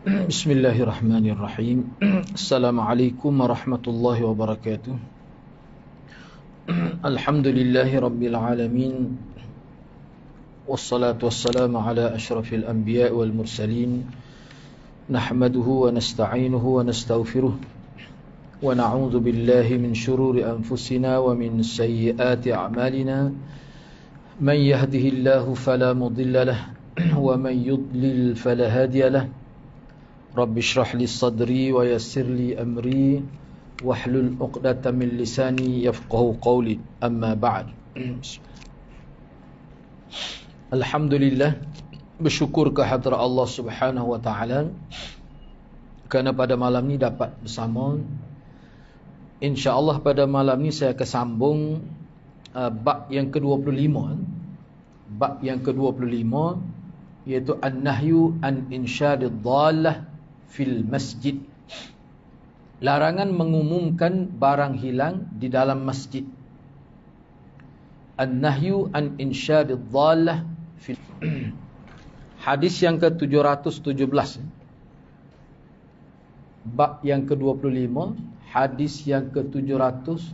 Bismillahirrahmanirrahim. Assalamualaikum warahmatullahi wabarakatuh. Alhamdulillahi rabbil alamin. Wassalatu wassalamu ala asyrafil anbiya wal mursalin. Nahmaduhu wa nasta'inuhu wa nastaghfiruh. Wa na'udzu billahi min shururi anfusina wa min sayyiati a'malina. Man yahdihillahu fala mudilla lahu wa man yudlil fala hadiya lahu. Rabbi shrah li sadri wa yassir li amri wahlul 'uqdatam min lisani yafqahu qawli. Amma ba'd. Alhamdulillah, bersyukur kehadrat Allah Subhanahu wa taala kerana pada malam ni dapat bersama. Insya-Allah pada malam ni saya akan sambung bab yang ke-25. Bab yang ke-25 iaitu an-nahyu an insyadid dhallah fil masjid. Larangan mengumumkan barang hilang di dalam masjid. An-nahyu an insyadid dhallah fil Hadis yang ke-717. Bab yang ke-25, hadis yang ke-717.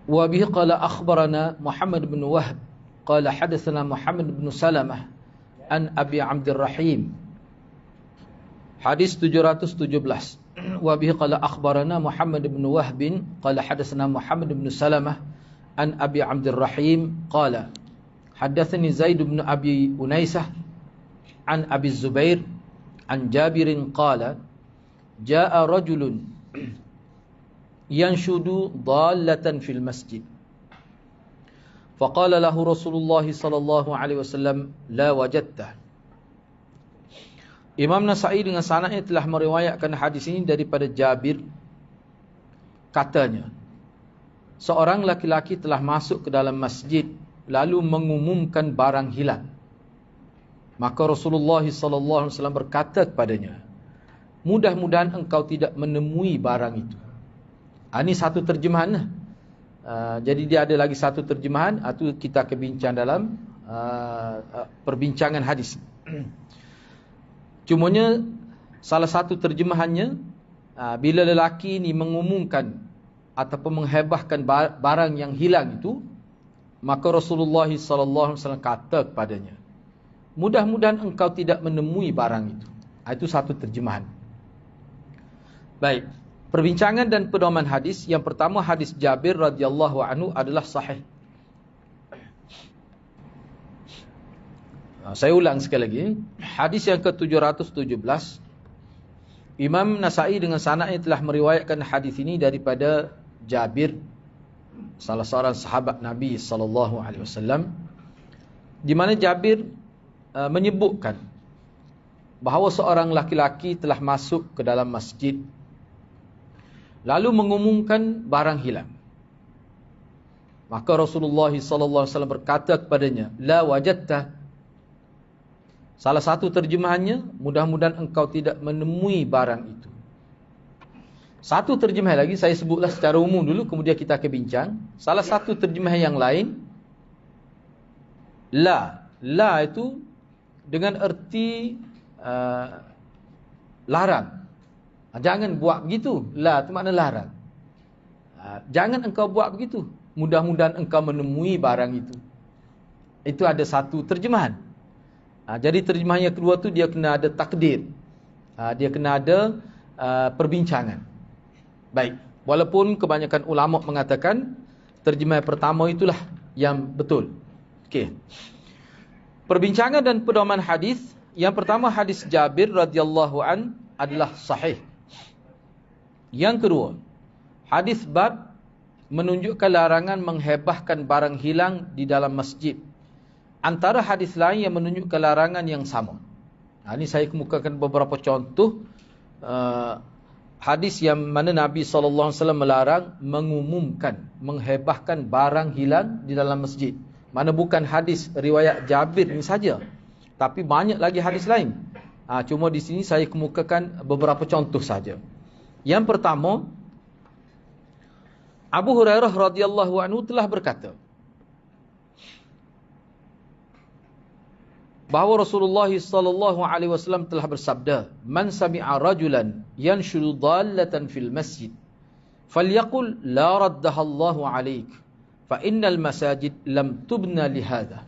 Wa bihi qala akhbarana Muhammad bin Wahb qala hadatsana Muhammad bin Salamah an Abi Abdurrahim. Hadis 717. Wa bihi qala akhbarana Muhammad bin Wahb qala hadatsana Muhammad bin Salamah an Abi Abdurrahim qala hadatsani Zaid bin Abi Unaisah an Abi Zubair an Jabir qala jaa rajulun yanshudu dallatan fil masjid. Faqala lahu Rasulullah sallallahu alaihi wasallam la wajadtah. Imam Nasa'i dengan sanadnya telah meriwayatkan hadis ini daripada Jabir. Katanya, seorang laki-laki telah masuk ke dalam masjid lalu mengumumkan barang hilang. Maka Rasulullah sallallahu alaihi wasallam berkata kepadanya, mudah-mudahan engkau tidak menemui barang itu. Ini satu terjemahan. Jadi dia ada lagi satu terjemahan, itu kita akan bincang dalam perbincangan hadis. Cumanya salah satu terjemahannya, bila lelaki ini mengumumkan ataupun menghebahkan barang yang hilang itu, maka Rasulullah sallallahu alaihi wasallam kata kepadanya, mudah-mudahan engkau tidak menemui barang itu. Itu satu terjemahan. Baik. Perbincangan dan pedoman hadis. Yang pertama, hadis Jabir radhiyallahu anhu adalah sahih. Saya ulang sekali lagi. Hadis yang ke-717. Imam Nasa'i dengan sanadnya telah meriwayatkan hadis ini daripada Jabir, salah seorang sahabat Nabi sallallahu alaihi wasallam, di mana Jabir menyebutkan bahawa seorang laki-laki telah masuk ke dalam masjid lalu mengumumkan barang hilang. Maka Rasulullah sallallahu alaihi wasallam berkata kepadanya, la wajadta. Salah satu terjemahannya, mudah-mudahan engkau tidak menemui barang itu. Satu terjemahan lagi, saya sebutlah secara umum dulu, kemudian kita akan bincang. Salah satu terjemahan yang lain, la. La itu dengan erti larang. Jangan buat begitu. La itu makna larang. Jangan engkau buat begitu. Mudah-mudahan engkau menemui barang itu. Itu ada satu terjemahan. Jadi terjemahan yang kedua tu dia kena ada takdir. Dia kena ada perbincangan. Baik. Walaupun kebanyakan ulama mengatakan terjemahan pertama itulah yang betul. Okey. Perbincangan dan pedoman hadis. Yang pertama, hadis Jabir radhiyallahu an adalah sahih. Yang kedua, hadis bab menunjukkan larangan menghebahkan barang hilang di dalam masjid. Antara hadis lain yang menunjukkan larangan yang sama. Ini saya kemukakan beberapa contoh hadis yang mana Nabi SAW melarang mengumumkan, menghebahkan barang hilang di dalam masjid. Mana bukan hadis riwayat Jabir ini saja, tapi banyak lagi hadis lain. Cuma di sini saya kemukakan beberapa contoh saja. Yang pertama, Abu Hurairah radhiyallahu anhu telah berkata, bahawa Rasulullah sallallahu alaihi wasallam telah bersabda, "Man sami'a rajulan yanshudu dhallatan fil masjid, falyaqul la raddaha Allahu 'alaik, fa innal masajid lam tubna li hadha."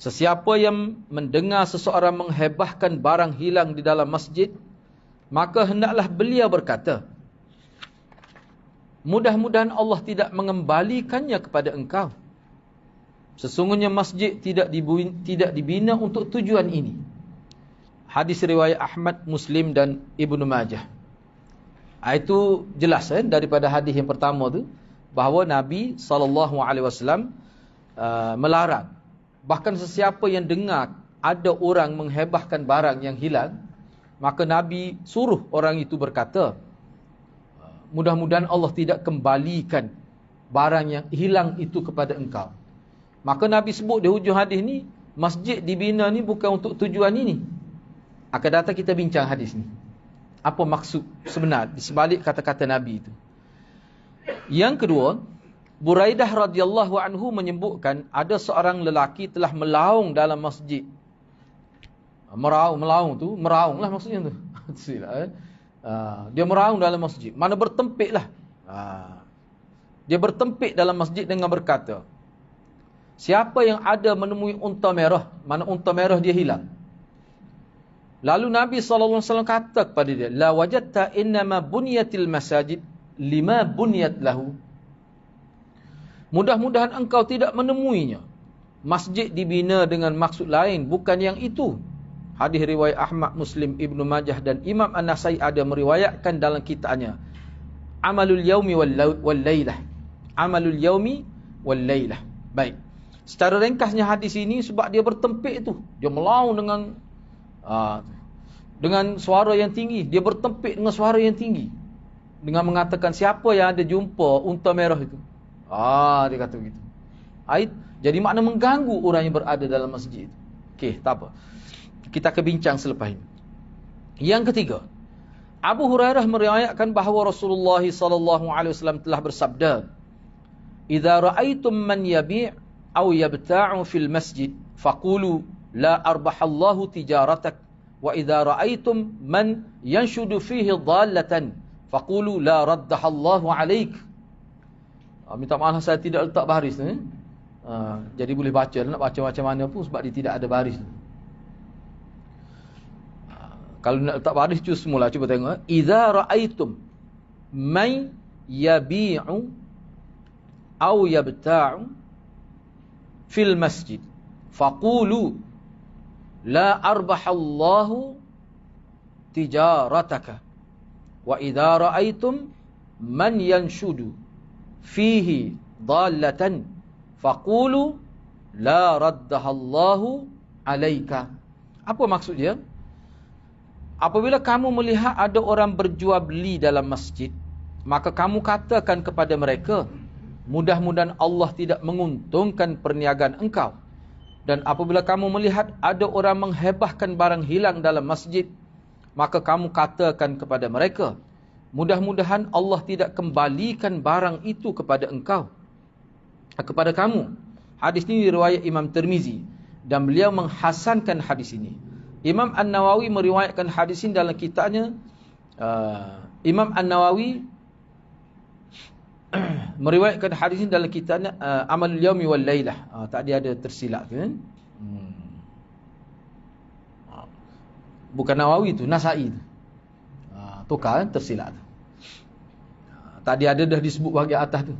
Sesiapa yang mendengar seseorang menghebahkan barang hilang di dalam masjid, maka hendaklah beliau berkata, mudah-mudahan Allah tidak mengembalikannya kepada engkau. Sesungguhnya masjid tidak dibina untuk tujuan ini. Hadis riwayat Ahmad, Muslim dan Ibnu Majah. Itu jelas daripada hadis yang pertama tu, bahawa Nabi SAW melarang. Bahkan sesiapa yang dengar ada orang menghebahkan barang yang hilang, maka Nabi suruh orang itu berkata, mudah-mudahan Allah tidak kembalikan barang yang hilang itu kepada engkau. Maka Nabi sebut di hujung hadis ni, masjid dibina ni bukan untuk tujuan ini. Akan datang kita bincang hadis ni. Apa maksud sebenar di sebalik kata-kata Nabi itu. Yang kedua, Buraidah radhiyallahu anhu menyebutkan ada seorang lelaki telah melaung dalam masjid. Melaung lah maksudnya tu. Dia meraung dalam masjid. Mana bertempik lah. Dia bertempik dalam masjid dengan berkata, siapa yang ada menemui unta merah, mana unta merah dia hilang. Lalu Nabi SAW kata kepada dia, la wajadta innama bunyatil masajid lima bunyat lahu. Mudah-mudahan engkau tidak menemuinya. Masjid dibina dengan maksud lain, bukan yang itu. Hadis riwayat Ahmad, Muslim, Ibnu Majah dan Imam An-Nasai ada meriwayatkan dalam kitabnya Amalul Yaumi wal Lailah. Amalul Yaumi wal Lailah. Baik. Secara ringkasnya hadis ini sebab dia bertempik tu. Dia melaung dengan suara yang tinggi. Dia bertempik dengan suara yang tinggi. Dengan mengatakan siapa yang ada jumpa unta merah itu. Dia kata begitu. Jadi makna mengganggu orang yang berada dalam masjid itu. Okey, tak apa. Kita akan bincang selepas ini. Yang ketiga, Abu Hurairah meriwayatkan bahawa Rasulullah SAW telah bersabda, "Idza ra'aitum man yabi' aw yabta'u fil masjid, faqulu la arbahallahu tijaratak, wa idza ra'aitum man yanshudu fihi dhallatan, faqulu la raddahallahu 'alaik." Minta maaf saya tidak letak baris tu. Jadi boleh baca, nak baca macam mana pun sebab dia tidak ada baris tu. Kalau nak letak baris cus semula, cuba tengok. Idza ra'aitum man yabi'u aw yabta'u fil masjid, faqulu la arbahallahu tijarataka, wa idza ra'aitum man yanshudu fihi dhallatan, faqulu la raddahallahu 'alaika. Apa maksud dia? Apabila kamu melihat ada orang berjual beli dalam masjid, maka kamu katakan kepada mereka, mudah-mudahan Allah tidak menguntungkan perniagaan engkau. Dan apabila kamu melihat ada orang menghebahkan barang hilang dalam masjid, maka kamu katakan kepada mereka, mudah-mudahan Allah tidak kembalikan barang itu kepada engkau, kepada kamu. Hadis ini diriwayat Imam Tirmizi dan beliau menghasankan hadis ini. Imam An-Nawawi meriwayatkan hadis ini dalam kitabnya. Imam An-Nawawi meriwayatkan hadis ini dalam kitabnya Amalul Yaumi wal Lailah. Tadi ada tersilap tu kan. Bukan Nawawi tu, Nasai tu. Tukar kan, tersilap tu. Tadi ada dah disebut bahagian atas tu.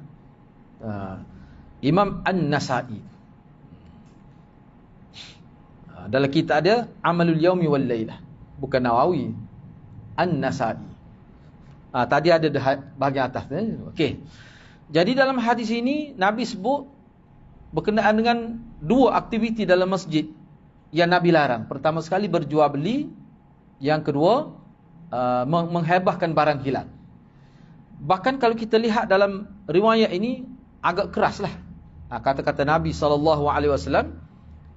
Imam An-Nasai. Dalam kitab ada Amalul Yaumi wal Lailah, bukan Nawawi, An-Nasai. Tadi ada bahagian atas tu. Okey. Jadi dalam hadis ini Nabi sebut berkenaan dengan dua aktiviti dalam masjid yang Nabi larang. Pertama sekali berjual beli, yang kedua menghebahkan barang hilang. Bahkan kalau kita lihat dalam riwayat ini agak keraslah kata-kata Nabi SAW.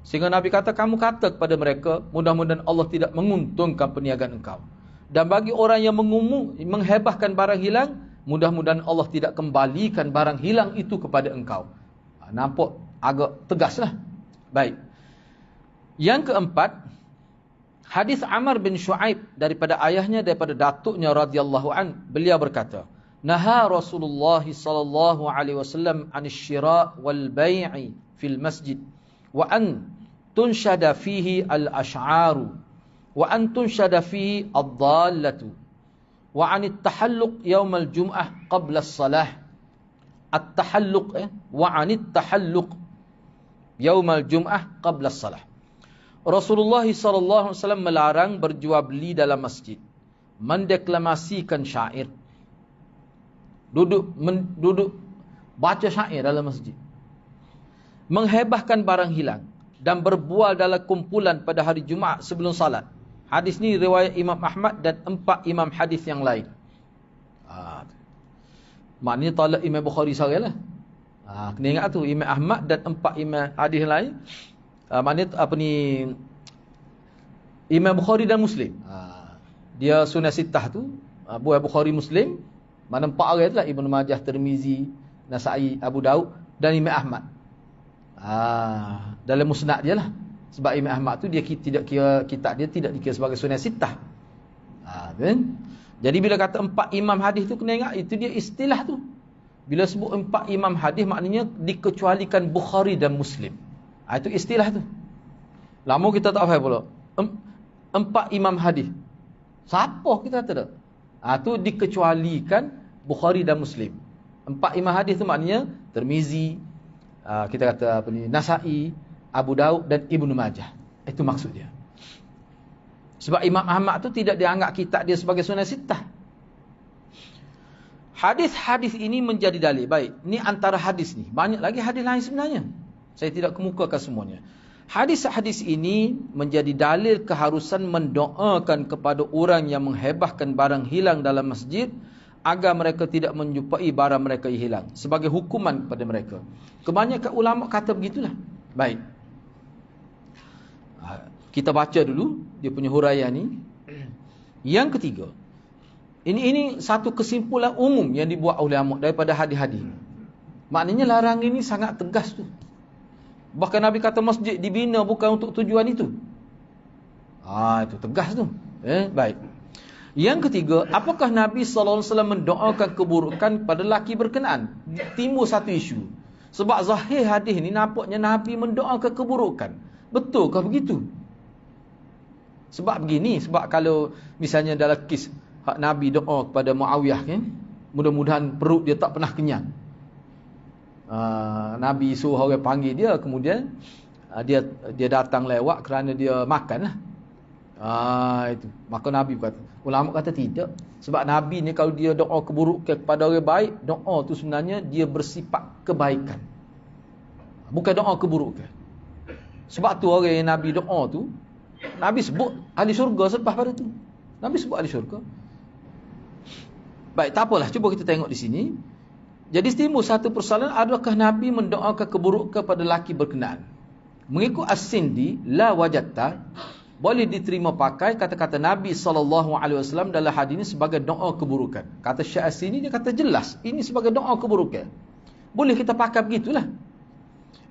Sehingga Nabi kata, kamu kata kepada mereka, mudah-mudahan Allah tidak menguntungkan perniagaan engkau. Dan bagi orang yang menghebahkan barang hilang, mudah-mudahan Allah tidak kembalikan barang hilang itu kepada engkau. Nampak agak tegaslah. Baik. Yang keempat, hadis Amr bin Shu'aib daripada ayahnya, daripada datuknya radhiyallahu an, beliau berkata, naha Rasulullah sallallahu alaihi wasallam 'anil syira' wal bai'i fil masjid wa an tunshada fihi al-ash'aru wa an tunshada fihi ad-dallatu wa 'anit tahalluq yaum al-jum'ah qabla as-salah. At-tahalluq wa 'anit tahalluq yaum al-jum'ah qabla as-salah. Rasulullah sallallahu alaihi wasallam melarang berjual beli dalam masjid, mendeklamasikan syair, duduk baca syair dalam masjid, menghebahkan barang hilang, dan berbual dalam kumpulan pada hari Jumaat sebelum salat. Hadis ni riwayat Imam Ahmad dan 4 imam hadis yang lain. Maknanya tolak Imam Bukhari seorang lah. Kena ingat tu, Imam Ahmad dan 4 imam hadis lain. Maknanya Imam Bukhari dan Muslim. Dia sunnah sittah tu, Bukhari, Bukhari, Muslim. Mana 4 orang tu lah, Ibnu Majah, Tirmizi, Nasa'i, Abu Daud dan Imam Ahmad. Dalam musnad dia lah. Sebab Imam Ahmad tu dia tidak kira, kitab dia tidak dikira sebagai sunnah sittah. Kan? Jadi bila kata 4 imam hadis tu, kena ingat itu dia istilah tu. Bila sebut 4 imam hadis, maknanya dikecualikan Bukhari dan Muslim. Itu istilah tu. Lama kita tak faham pula. 4 imam hadis. Siapa kita kata tak? Tu dikecualikan Bukhari dan Muslim. 4 imam hadis tu maknanya Tirmizi, kita kata Nasa'i, Abu Daud dan Ibnu Majah. Itu maksud dia. Sebab Imam Ahmad tu tidak dianggap kitab dia sebagai sunnah sittah. Hadis-hadis ini menjadi dalil. Baik, ni antara hadis ni. Banyak lagi hadis lain sebenarnya. Saya tidak kemukakan semuanya. Hadis-hadis ini menjadi dalil keharusan mendoakan kepada orang yang menghebahkan barang hilang dalam masjid, agar mereka tidak menjumpai barang mereka yang hilang, sebagai hukuman kepada mereka. Kebanyakan ulama kata begitulah. Baik, kita baca dulu dia punya huraian ni. Yang ketiga, ini satu kesimpulan umum yang dibuat ulama daripada hadis-hadis. Maknanya larangan ini sangat tegas tu. Bahkan Nabi kata masjid dibina bukan untuk tujuan itu. Itu tegas tu. Baik. Yang ketiga, apakah Nabi sallallahu alaihi wasallam mendoakan keburukan pada lelaki berkenaan? Timbul satu isu. Sebab zahir hadis ni nampaknya Nabi mendoakan keburukan. Betulkah begitu? Sebab begini, sebab kalau misalnya dalam kes Nabi doa kepada Muawiyah kan, mudah-mudahan perut dia tak pernah kenyang. Nabi suruh orang panggil dia, kemudian dia datang lewat kerana dia makan lah. Itu. Maka Nabi kata, ulama kata tidak. Sebab Nabi ni kalau dia doa keburukan kepada orang baik, doa tu sebenarnya dia bersifat kebaikan, bukan doa keburukan. Sebab tu orang yang Nabi doa tu, Nabi sebut ahli syurga selepas pada tu. Nabi sebut ahli syurga. Baik, tak apalah, cuba kita tengok di sini. Jadi timbul satu persoalan, adakah Nabi mendoakan keburukan kepada lelaki berkenaan? Mengikut As-Sindi, la wajatta, boleh diterima pakai kata-kata Nabi SAW dalam hadis ini sebagai doa keburukan. Kata Syekh As-Sindi, dia kata jelas ini sebagai doa keburukan. Boleh kita pakai begitulah.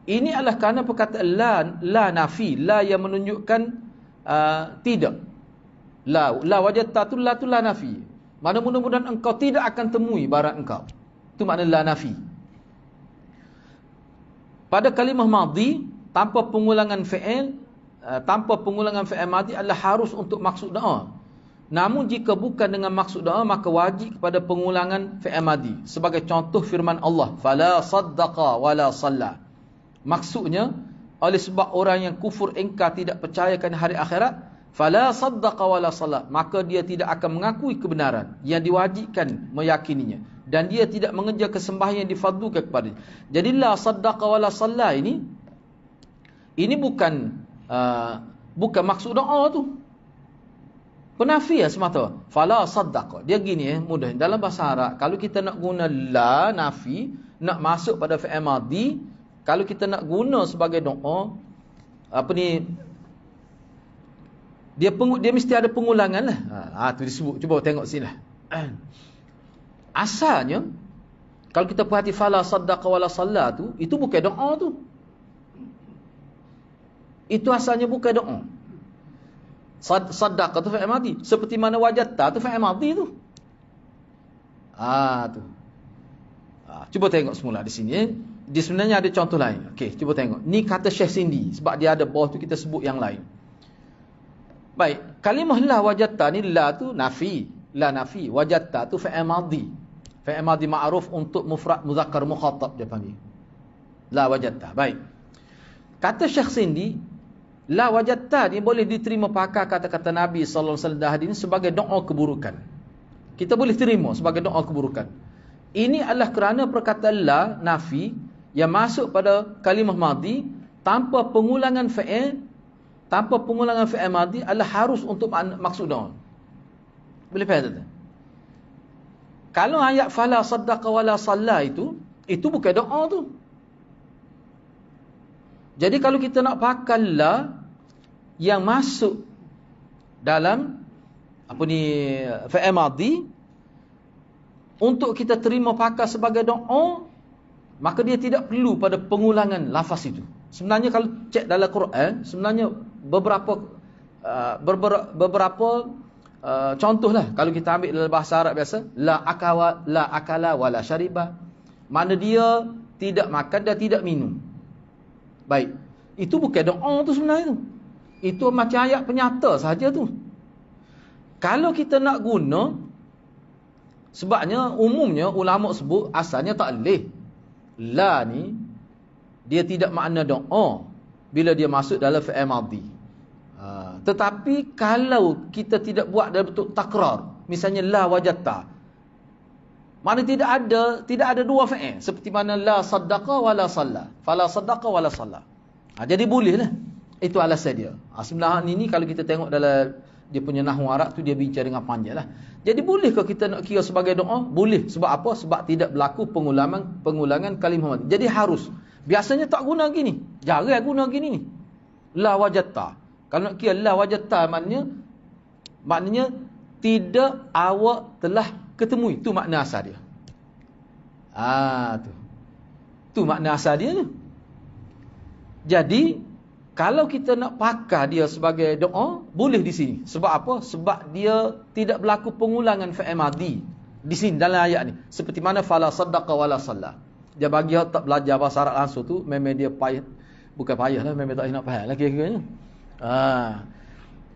Ini adalah kerana perkataan la nafi, la yang menunjukkan tidak. La wajatta tu la nafi. Mana mudah-mudahan engkau tidak akan temui barang engkau. Itu makna la nafi. Pada kalimah madhi, tanpa pengulangan fi'il, madhi adalah harus untuk maksud doa. Namun jika bukan dengan maksud doa, maka wajib kepada pengulangan fi'il madhi. Sebagai contoh firman Allah, fala saddaqa wala salla. Maksudnya, oleh sebab orang yang kufur ingkar tidak percayakan hari akhirat, fala saddaqa wala salla, maka dia tidak akan mengakui kebenaran yang diwajibkan meyakininya, dan dia tidak mengejar kesembahyang yang difadlukan kepadanya. Jadi la saddaqa wala salla ini bukan maksud doa tu. Penafian semata. Fala saddaqa. Dia gini mudah. Dalam bahasa Arab, kalau kita nak guna la nafi, nak masuk pada fi'il madhi, kalau kita nak guna sebagai doa, dia mesti ada pengulangan lah. Tu disebut. Cuba tengok sini lah. Asalnya, kalau kita perhati fala saddaqa wala salla tu, itu bukan doa tu. Itu asalnya bukan doa. Sadaqah tu fi'il madhi. Seperti mana wajadta tu fi'il madhi tu. Tu. Cuba tengok semula di sini. Di sebenarnya ada contoh lain. Okey, cuba tengok. Ni kata Syekh Sindi. Sebab dia ada bawah tu kita sebut yang lain. Baik. Kalimah la wajadta ni, la tu nafi. La nafi. Wajadta tu fi'il madhi. Fi'il madhi ma'ruf untuk mufrad muzakkar mukhatab dia panggil. La wajadta. Baik. Kata Syekh Sindi, la wajadta ni boleh diterima pakai kata-kata Nabi sallallahu alaihi wasallam ini sebagai doa keburukan. Kita boleh terima sebagai doa keburukan. Ini adalah kerana perkataan la nafi yang masuk pada kalimah madhi tanpa pengulangan fi'il, tanpa pengulangan fi'il madhi adalah harus untuk maksud doa. Boleh faham tak? Kalau ayat fala saddaqa wala salla itu bukan doa tu. Jadi kalau kita nak pakai la yang masuk dalam fi'il madhi untuk kita terima pakai sebagai doa, maka dia tidak perlu pada pengulangan lafaz itu. Sebenarnya kalau cek dalam Quran, sebenarnya beberapa contohlah. Kalau kita ambil dalam bahasa Arab biasa, la akala wala syariba. Mana dia tidak makan dan tidak minum. Baik. Itu bukan doa tu sebenarnya tu. Itu macam ayat penyata sahaja tu. Kalau kita nak guna, sebabnya umumnya ulama sebut asalnya tak boleh. La ni dia tidak makna doa bila dia masuk dalam fi'il madhi. Tetapi kalau kita tidak buat dalam bentuk takrar, misalnya la wajadta, mana tidak ada dua fi'il, seperti mana la saddaqa wala salla, fala saddaqa wala salla. Jadi bolehlah. Itu alasan dia. Sebenarnya ini kalau kita tengok dalam dia punya nahwu Arab tu, dia bincang dengan panjanglah. Jadi bolehkah kita nak kira sebagai doa? Boleh. Sebab apa? Sebab tidak berlaku pengulangan kalimah madhi. Jadi harus. Biasanya tak guna gini. Jarang guna gini ni. La wajadta. Kalau nak kira la wajadta maknanya tidak awak telah ketemui. Tu makna asal dia. Tu makna asal dia tu. Jadi kalau kita nak pakai dia sebagai doa, boleh di sini. Sebab apa? Sebab dia tidak berlaku pengulangan fi'il madhi di sini dalam ayat ni. Seperti mana fala saddaqa wala salla. Dia bagi tak belajar bahasa Arab langsung tu, memang dia payah. Bukan payahlah, memang tak nak faham lah kira-kiranya.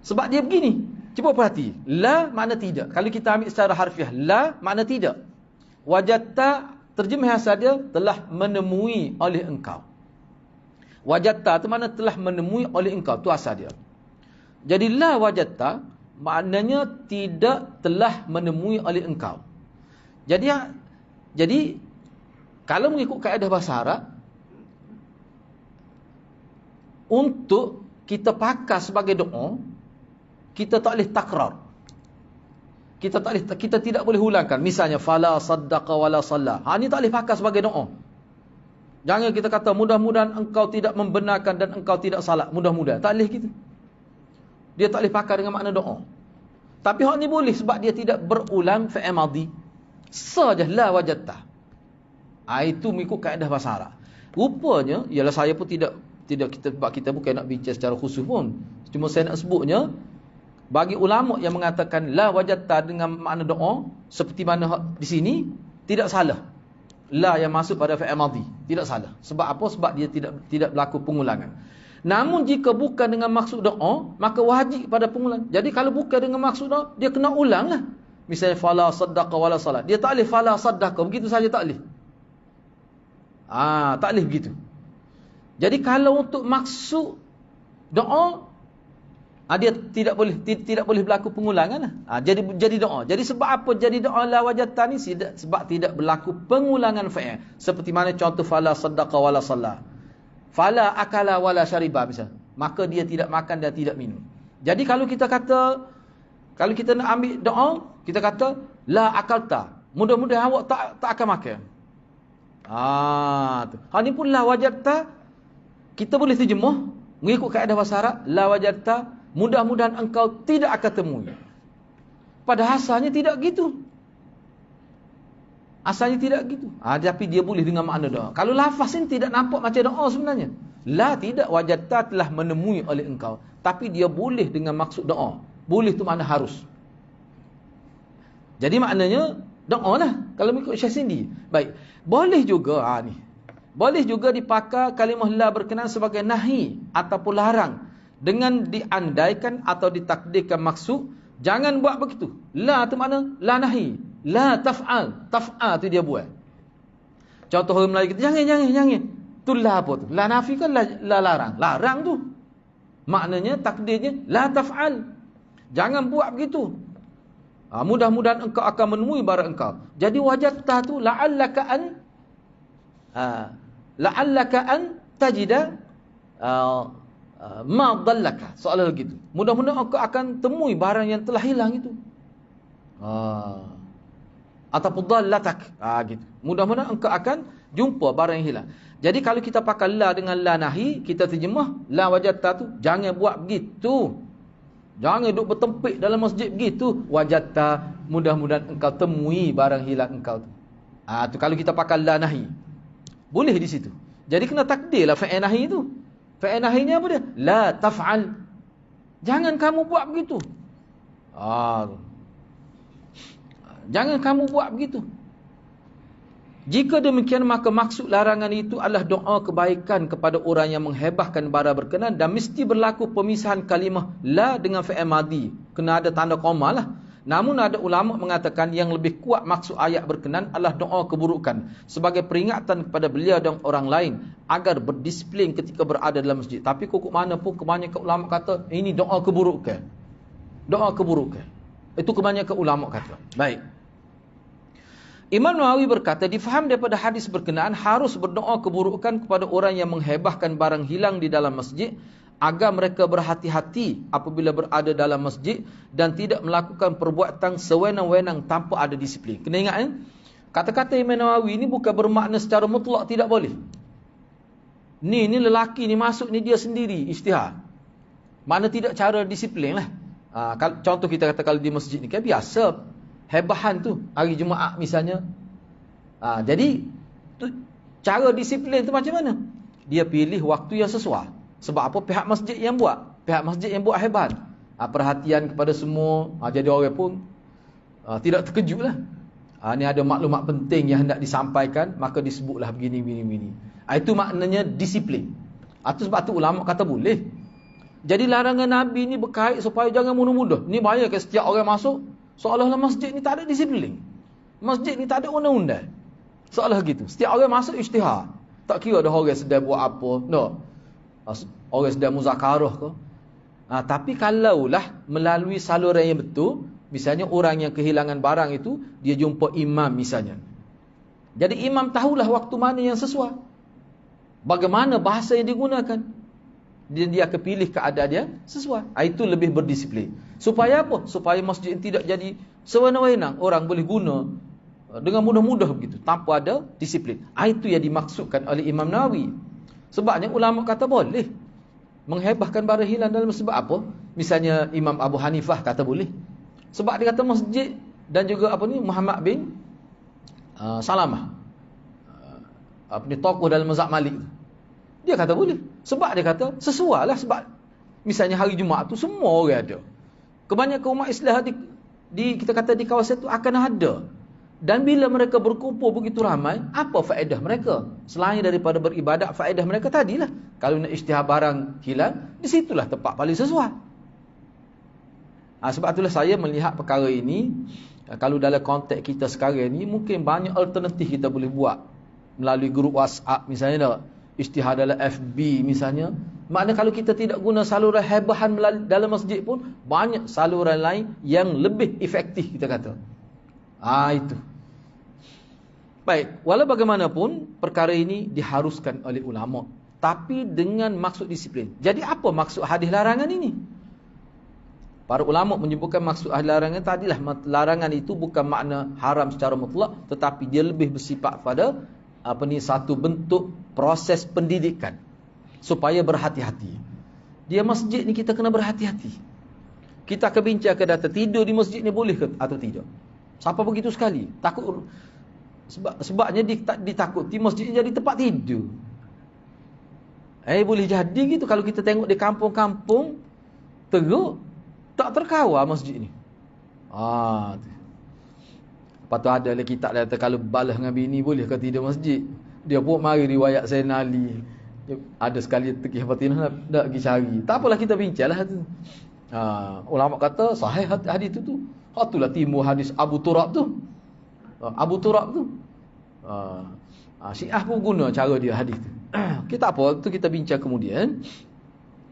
Sebab dia begini. Cuba perhati. La makna tidak. Kalau kita ambil secara harfiah, la makna tidak. Wajadta, terjemah asal dia telah menemui oleh engkau. Wajadta tu makna telah menemui oleh engkau. Tu asal dia. Jadi la wajadta maknanya tidak telah menemui oleh engkau. Jadi kalau mengikut kaedah bahasa Arab, untuk kita pakai sebagai doa, kita tak boleh takrar. Kita tidak boleh ulangkan. Misalnya fala saddaqa wala salla. Ni tak boleh pakai sebagai doa. Jangan kita kata mudah-mudahan engkau tidak membenarkan dan engkau tidak salat. Mudah-mudahan. Tak boleh gitu. Dia tak boleh pakai dengan makna doa. Tapi hak ni boleh sebab dia tidak berulang fi'il madhi. Saja la wajadta. Itu mengikut kaedah bahasa Arab. Rupanya, ialah saya pun tidak kita bukan nak bincang secara khusus pun. Cuma saya nak sebutnya, bagi ulama yang mengatakan la wajadta dengan makna doa, seperti mana di sini, tidak salah. La yang masuk pada fi'il madhi tidak salah. Sebab apa? Sebab dia tidak berlaku pengulangan. Namun jika bukan dengan maksud doa, maka wajib pada pengulangan. Jadi kalau bukan dengan maksud doa, dia kena ulanglah. Misalnya fala saddaqa wala salat. Dia tak boleh fala saddaqa begitu saja, tak boleh. Tak boleh begitu. Jadi kalau untuk maksud doa, dia tidak boleh berlaku pengulangan. Jadi doa. Jadi sebab apa jadi doa la wajadta ni? Sebab tidak berlaku pengulangan fa'il. Seperti mana contoh fala saddaqa wala salla. Fala akala wala syariba misal. Maka dia tidak makan dan tidak minum. Jadi kalau kita nak ambil doa, kita kata la akalta. Mudah-mudahan awak tak akan makan. Ni pun la wajadta. Kita boleh terjemah mengikut kaedah bahasa Arab, la wajadta, mudah-mudahan engkau tidak akan temui. Pada asalnya tidak gitu. Asalnya tidak gitu. Tapi dia boleh dengan makna doa. Kalau lafaz ini tidak nampak macam doa sebenarnya. La tidak, wajadta telah menemui oleh engkau. Tapi dia boleh dengan maksud doa. Boleh tu makna harus. Jadi maknanya doa lah kalau mengikut Syekh Sindi. Baik. Boleh juga ni. Boleh juga dipakai kalimah la berkenaan sebagai nahi ataupun larang dengan diandaikan atau ditakdirkan maksud jangan buat begitu. La tu makna la nahi. La taf'al. Taf'al tu dia buat. Contoh orang Melayu kita jangan. Tu la apa tu? La nafi kan la larang. Larang tu. Maknanya takdirnya la taf'al. Jangan buat begitu. Mudah-mudahan engkau akan menemui barang engkau. Jadi wajadta tu la'allaka an tajida ma dhallaka. Soalan begitu. Mudah-mudahan engkau akan temui barang yang telah hilang itu. Ataupun dhallatak. Gitu. Mudah-mudahan engkau akan jumpa barang yang hilang. Jadi kalau kita pakai la dengan la nahi, kita terjemah la wajadta tu jangan buat begitu. Jangan duduk bertempik dalam masjid begitu. Wajadta, mudah-mudahan engkau temui barang hilang engkau tu. Tu kalau kita pakai la nahi. Boleh di situ. Jadi kena takdirlah fa'il nahi tu. Fa'il nahinya apa dia? La taf'al. Jangan kamu buat begitu. Jangan kamu buat begitu. Jika demikian maka maksud larangan itu adalah doa kebaikan kepada orang yang menghebahkan barang berkenan dan mesti berlaku pemisahan kalimah la dengan fi'il madi. Kena ada tanda koma lah. Namun ada ulama mengatakan yang lebih kuat maksud ayat berkenan adalah doa keburukan sebagai peringatan kepada beliau dan orang lain agar berdisiplin ketika berada dalam masjid. Tapi kok mana pun kebanyakan ulama kata ini doa keburukan. Doa keburukan. Itu kebanyakan ulama kata. Baik. Imam Nawawi berkata, difaham daripada hadis berkenaan harus berdoa keburukan kepada orang yang menghebahkan barang hilang di dalam masjid agar mereka berhati-hati apabila berada dalam masjid dan tidak melakukan perbuatan sewenang-wenang tanpa ada disiplin. Kena ingat kata-kata Imam Nawawi ini bukan bermakna secara mutlak tidak boleh. Ni lelaki ni masuk ni dia sendiri ijtihad. Mana tidak cara disiplin lah. Contoh kita kata kalau di masjid ni kan biasa hebahan tu hari Jumaat misalnya. Jadi cara disiplin tu macam mana? Dia pilih waktu yang sesuai. Sebab apa? Pihak masjid yang buat. Pihak masjid yang buat hebat. Perhatian kepada semua. Jadi orang pun tidak terkejut lah. Ni ada maklumat penting yang hendak disampaikan, maka disebutlah begini. Itu maknanya disiplin. Itu sebab tu ulama kata boleh. Jadi larangan Nabi ni berkait supaya jangan mudah-mudah. Ni bahaya ke setiap orang masuk seolah-olah masjid ni tak ada disiplin. Masjid ni tak ada undang-undang. Seolah gitu. Setiap orang masuk ijtihad. Tak kira ada orang sedang buat apa. No. Orang sedang muzakarah ke. Tapi kalaulah melalui saluran yang betul, misalnya orang yang kehilangan barang itu, dia jumpa imam misalnya. Jadi imam tahulah waktu mana yang sesuai. Bagaimana bahasa yang digunakan. Dia akan pilih keadaan dia sesuai. Itu lebih berdisiplin. Supaya apa? Supaya masjid tidak jadi sewenang-wenang. Orang boleh guna dengan mudah-mudah begitu, tanpa ada disiplin. Itu yang dimaksudkan oleh Imam Nawawi. Sebabnya ulama kata boleh menghebahkan barang hilang dalam sebab apa? Misalnya Imam Abu Hanifah kata boleh. Sebab dia kata masjid dan juga Muhammad bin Salamah. Tokoh dalam mazhab Malik. Dia kata boleh. Sebab dia kata sesuai lah. Sebab misalnya hari Jumaat tu semua orang ada. Kebanyakan umat Islam kita kata di kawasan itu akan ada. Dan bila mereka berkumpul begitu ramai, apa faedah mereka? Selain daripada beribadat, faedah mereka tadilah. Kalau nak ijtihad barang hilang, di situlah tempat paling sesuai. Sebab itulah saya melihat perkara ini, kalau dalam konteks kita sekarang ni, mungkin banyak alternatif kita boleh buat. Melalui grup WhatsApp misalnya, ijtihad dalam FB misalnya. Maknanya kalau kita tidak guna saluran hebahan dalam masjid pun, banyak saluran lain yang lebih efektif kita kata. Itu. Baik, walau bagaimanapun perkara ini diharuskan oleh ulama, tapi dengan maksud disiplin. Jadi apa maksud hadis larangan ini? Para ulama menyebutkan maksud hadis larangan tadilah larangan itu bukan makna haram secara mutlak, tetapi dia lebih bersifat pada satu bentuk proses pendidikan supaya berhati-hati. Dia masjid ni kita kena berhati-hati. Kita akan bincang ke data tidur di masjid ni boleh ke atau tidak. Siapa begitu sekali? Takut sebabnya ditakuti masjid jadi tempat tidur. Boleh jadi gitu kalau kita tengok di kampung-kampung teruk, tak terkawal masjid ni. Lepas tu ada lagi kitab dia kata kalau balas dengan bini boleh ke tidak masjid. Dia pun mari riwayat Sayyidina Ali. Ada sekali tekih Fatinah nak pergi cari. Tak apalah kita bincanglah tu. Ulama kata sahih hadis tu. Itulah timbul hadis Abu Turab tu. Abu Turab tu. Syiah pun guna cara dia hadis tu. Kita apa tu kita bincang kemudian.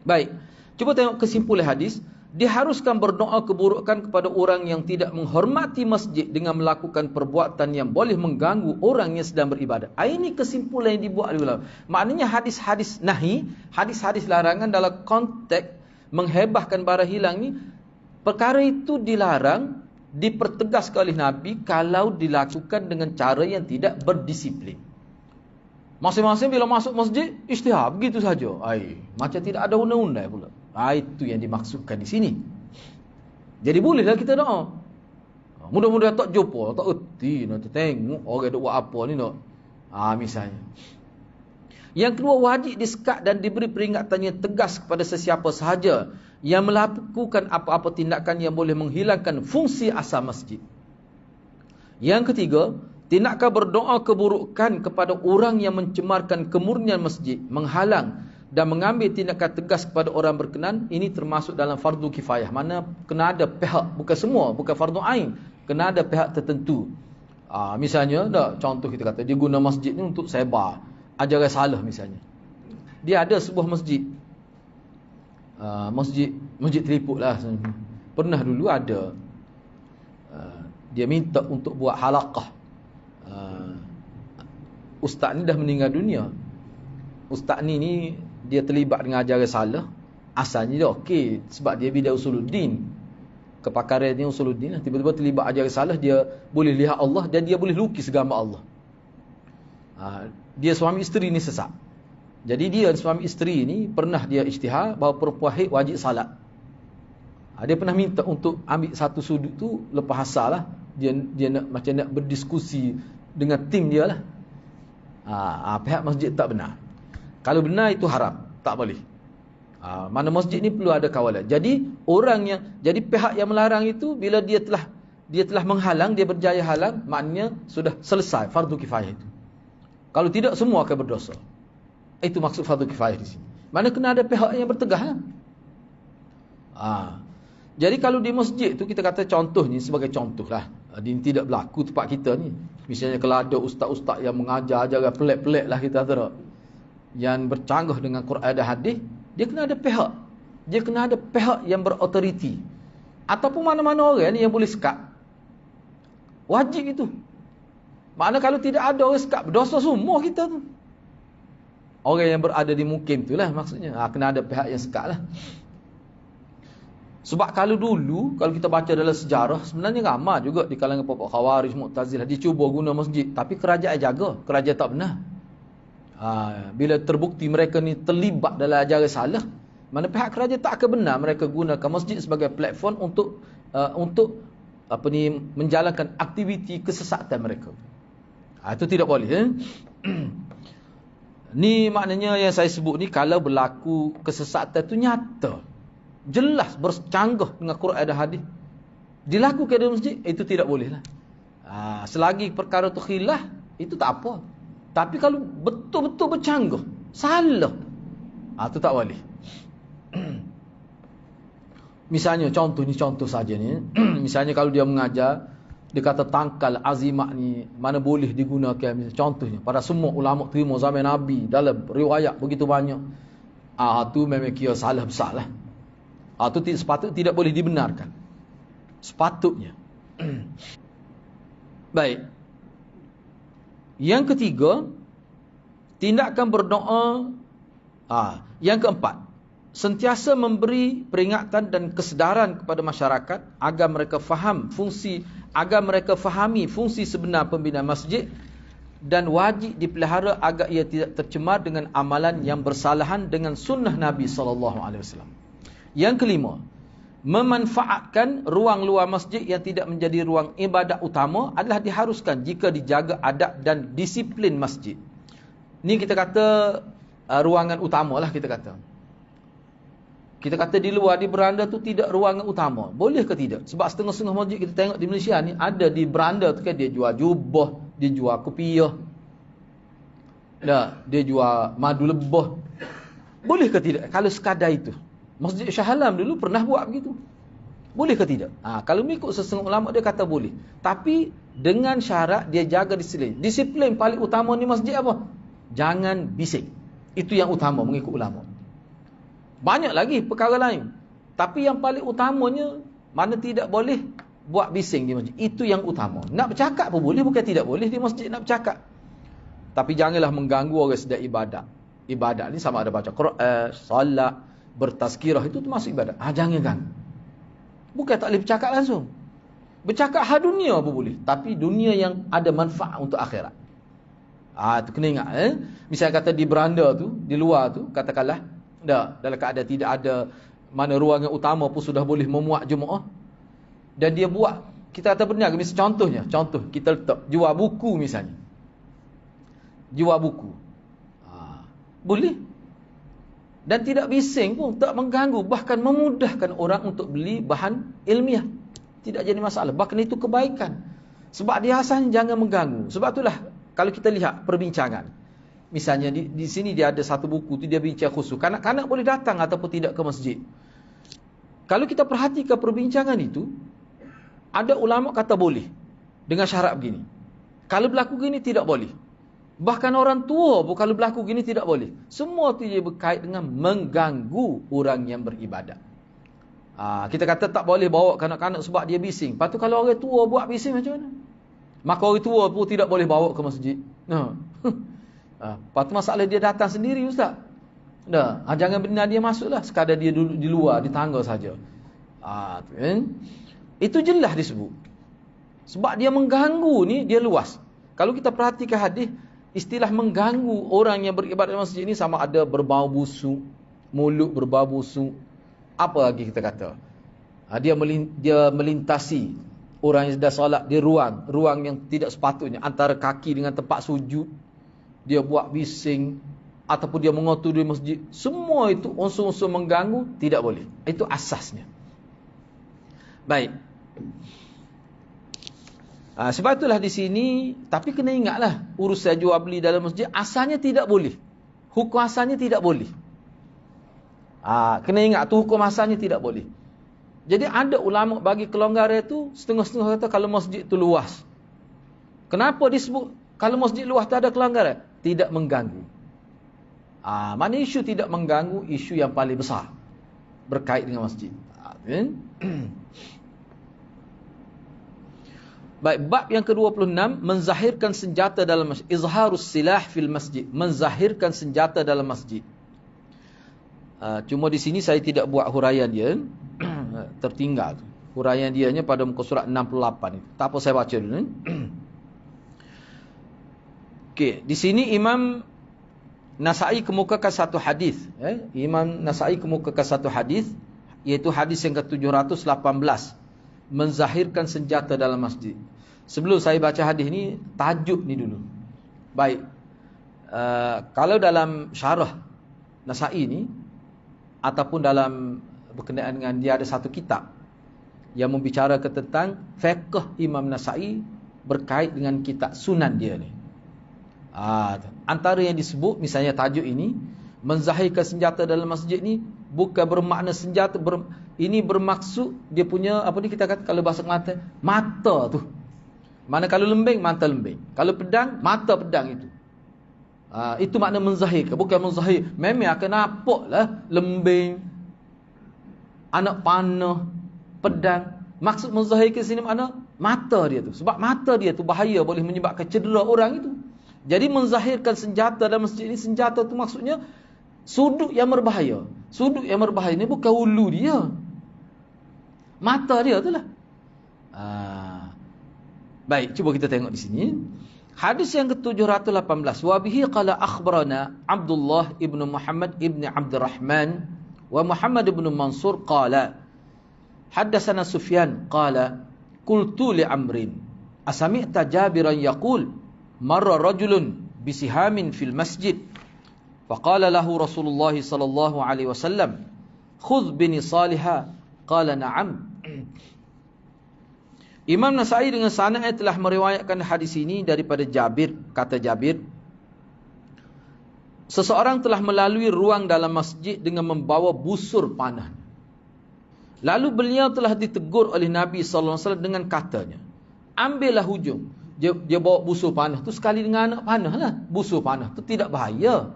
Baik. Cuba tengok kesimpulan hadis. Diharuskan berdoa keburukan kepada orang yang tidak menghormati masjid dengan melakukan perbuatan yang boleh mengganggu orang yang sedang beribadat. Ini kesimpulan yang dibuat oleh ulama. Maknanya hadis-hadis nahi, hadis-hadis larangan dalam konteks menghebahkan barang hilang ni, perkara itu dilarang, dipertegaskan oleh Nabi kalau dilakukan dengan cara yang tidak berdisiplin. Masing-masing bila masuk masjid, ijtihad begitu saja. Macam tidak ada undang-undang pula. Itu yang dimaksudkan di sini. Jadi bolehlah kita doa. Mudah-mudahan tak jumpa, tak erti, nak tengok orang duk buat apa ni nak. Misalnya. Yang kedua, wajib disekat dan diberi peringatan yang tegas kepada sesiapa sahaja yang melakukan apa-apa tindakan yang boleh menghilangkan fungsi asal masjid. Yang ketiga, tindakan berdoa keburukan kepada orang yang mencemarkan kemurnian masjid, menghalang dan mengambil tindakan tegas kepada orang berkenan, ini termasuk dalam fardu kifayah. Mana kena ada pihak, bukan semua, bukan fardu ain, kena ada pihak tertentu. Misalnya, contoh kita kata, dia guna masjid ni untuk sebar ajaran salah misalnya. Dia ada sebuah masjid, masjid Telipuk lah. Pernah dulu ada, dia minta untuk buat halaqah. Ustaz ni dah meninggal dunia. Ustaz ni dia terlibat dengan ajaran salah. Asalnya dia okey sebab dia bidang usuluddin. Kepakarannya usuluddin, tiba-tiba terlibat ajaran salah, dia boleh lihat Allah dan dia boleh lukis gambar Allah. Dia suami isteri ni sesat. Jadi dia suami isteri ni pernah dia ijtihad bahawa perempuan haid wajib salat. Dia pernah minta untuk ambil satu sudut tu lepas asar lah. Dia nak macam nak berdiskusi dengan tim dia lah. Pihak masjid tak benar. Kalau benar itu haram, tak boleh. Mana masjid ni perlu ada kawalan. Jadi jadi pihak yang melarang itu bila dia telah menghalang, dia berjaya halang, maknanya sudah selesai fardu kifayah itu. Kalau tidak semua akan berdosa. Itu maksud fardu kifayah di sini. Mana kena ada pihak yang bertegah lah. Jadi kalau di masjid tu kita kata contohnya sebagai contoh lah. Ini tidak berlaku tempat kita ni. Misalnya kalau ada ustaz-ustaz yang mengajar ajaran pelik-pelik lah kita kata, yang bercanggah dengan Quran dan hadis, dia kena ada pihak. Dia kena ada pihak yang berautoriti. Ataupun mana-mana orang ni yang boleh sekat. Wajib itu. Maknanya kalau tidak ada orang sekat, berdosa semua kita tu. Orang yang berada di mukim tu lah maksudnya. Kena ada pihak yang sekat lah. Sebab kalau dulu, kalau kita baca dalam sejarah, sebenarnya ramai juga di kalangan pokok Khawarij, Mu'tazilah, dia cuba guna masjid. Tapi kerajaan jaga. Kerajaan tak benar. Bila terbukti mereka ni terlibat dalam ajaran salah, mana pihak kerajaan tak akan benar mereka gunakan masjid sebagai platform untuk menjalankan aktiviti kesesatan mereka. Itu tidak boleh. Ni maknanya yang saya sebut ni, kalau berlaku kesesatan tu nyata, jelas bercanggah dengan Quran dan hadis, dilakukan di masjid, itu tidak boleh lah. Selagi perkara tu khilaf, itu tak apa. Tapi kalau betul-betul bercanggah, salah, itu tak boleh. Misalnya contoh saja ni. Misalnya kalau dia mengajar, dia kata tangkal azimat ni mana boleh digunakan. Misalnya, contohnya pada semua ulama terima zaman Nabi dalam riwayat begitu banyak. Tu memang kira salah besar lah. Itu sepatutnya tidak boleh dibenarkan. Sepatutnya. Baik. Yang ketiga, tindakan berdoa. Yang keempat, sentiasa memberi peringatan dan kesedaran kepada masyarakat agar mereka fahami fungsi sebenar pembinaan masjid dan wajib dipelihara agar ia tidak tercemar dengan amalan yang bersalahan dengan sunnah Nabi SAW. Yang kelima, memanfaatkan ruang luar masjid yang tidak menjadi ruang ibadat utama adalah diharuskan jika dijaga adab dan disiplin masjid. Ni kita kata ruangan utama lah kita kata. Kita kata di luar, di beranda tu tidak ruangan utama. Boleh ke tidak? Sebab setengah-setengah masjid kita tengok di Malaysia ni, ada di beranda tu kan dia jual jubah, dia jual kopiah, dia jual madu lebah. Boleh ke tidak? Kalau sekadar itu. Masjid Shah Alam dulu pernah buat begitu. Boleh ke tidak? Kalau mengikut setengah ulama dia kata boleh. Tapi dengan syarat dia jaga disiplin. Disiplin paling utama ni masjid apa? Jangan bising. Itu yang utama mengikut ulama. Banyak lagi perkara lain. Tapi yang paling utamanya, mana tidak boleh buat bising di masjid. Itu yang utama. Nak bercakap pun boleh, bukan tidak boleh di masjid nak bercakap. Tapi janganlah mengganggu orang sedang ibadat. Ibadat ni sama ada baca Quran, salat, bertazkirah, itu termasuk ibadat. Jangan ganggu. Bukan tak boleh bercakap langsung. Bercakap hal dunia pun boleh. Tapi dunia yang ada manfaat untuk akhirat. Itu kena ingat. Misalnya kata di beranda tu, di luar tu, katakanlah, dalam keadaan tidak ada mana ruangan utama pun sudah boleh memuat jemaah. Dan dia buat, kita kata benar, misalnya contoh, kita letak, jual buku misalnya. Jual buku. Boleh. Dan tidak bising pun, tak mengganggu, bahkan memudahkan orang untuk beli bahan ilmiah. Tidak jadi masalah, bahkan itu kebaikan. Sebab dia asalnya jangan mengganggu. Sebab itulah kalau kita lihat perbincangan, misalnya di sini dia ada satu buku tu dia bincang khusus. Kanak-kanak boleh datang ataupun tidak ke masjid. Kalau kita perhatikan perbincangan itu, ada ulama kata boleh dengan syarat begini. Kalau berlaku gini tidak boleh. Bahkan orang tua pun kalau berlaku gini tidak boleh. Semua itu dia berkait dengan mengganggu orang yang beribadat. Kita kata tak boleh bawa kanak-kanak sebab dia bising. Lepas tu kalau orang tua buat bising macam mana? Maka orang tua pun tidak boleh bawa ke masjid. Lepas tu masalah dia datang sendiri ustaz. Jangan benar dia masuklah. Sekadar dia duduk di luar, di tangga saja. Itu jelas disebut. Sebab dia mengganggu ni, dia luas. Kalau kita perhatikan hadis, istilah mengganggu orang yang beribadat di masjid ni sama ada berbau busuk, mulut berbau busuk. Apa lagi kita kata? Dia melintasi orang yang sedang solat di ruang yang tidak sepatutnya, antara kaki dengan tempat sujud. Dia buat bising ataupun dia mengotor di masjid. Semua itu unsur-unsur mengganggu, tidak boleh. Itu asasnya. Baik. Sebab itulah di sini, tapi kena ingatlah, urusan jual beli dalam masjid asalnya tidak boleh. Hukum asalnya tidak boleh. Kena ingat tu hukum asalnya tidak boleh. Jadi ada ulama bagi kelonggaran itu, setengah-setengah kata kalau masjid itu luas. Kenapa disebut kalau masjid luas tak ada kelonggaran? Tidak mengganggu. Mana isu tidak mengganggu, isu yang paling besar berkait dengan masjid. Baik, bab yang ke-26, menzahirkan senjata dalam masjid. Izharus silah fil masjid, menzahirkan senjata dalam masjid. Cuma di sini saya tidak buat huraian dia, tertinggal tu. Huraian dianya pada muka surat 68 itu. Tak apa saya baca dulu. Okey, di sini Imam Nasa'i kemukakan satu hadis, Imam Nasa'i kemukakan satu hadis, iaitu hadis yang ke-718, menzahirkan senjata dalam masjid. Sebelum saya baca hadis ni, tajuk ni dulu. Baik. Kalau dalam syarah Nasa'i ni, ataupun dalam berkenaan dengan dia ada satu kitab yang membicarakan tentang fiqh Imam Nasa'i berkait dengan kitab Sunan dia ni. Antara yang disebut, misalnya tajuk ini, menzahirkan senjata dalam masjid ni bukan bermakna senjata ini bermaksud dia punya apa ni kita kata kalau bahasa Kelantan, mata tu. Mana kalau lembing, mata lembing. Kalau pedang, mata pedang itu. Itu makna menzahirkan, bukan menzahir memang akan nampaklah lembing, anak panah, pedang. Maksud menzahirkan sini makna mata dia tu. Sebab mata dia tu bahaya, boleh menyebabkan cedera orang itu. Jadi menzahirkan senjata dalam masjid ini, senjata tu maksudnya sudut yang berbahaya. Sudut yang berbahaya ni bukan hulu dia, mata dia tu lah. Baik, cuba kita tengok di sini. Hadis yang ke-718, wa bihi qala akhbarana Abdullah ibn Muhammad ibn Abdurrahman wa Muhammad ibn Mansur qala haddatsana Sufyan qala qultu li Amrin asami'ta Jabiran yaqul marra rajulun bisihamin fil masjid Faqala lahu Rasulullah sallallahu alaihi wasallam, "Khudh bini Salihah." Qala na'am. Imam Nasa'i dengan sanad telah meriwayatkan hadis ini daripada Jabir. Kata Jabir, seseorang telah melalui ruang dalam masjid dengan membawa busur panah. Lalu beliau telah ditegur oleh Nabi sallallahu alaihi wasallam dengan katanya, ambillah hujung. Dia bawa busur panah tu sekali dengan anak panah lah. Busur panah tu tidak bahaya,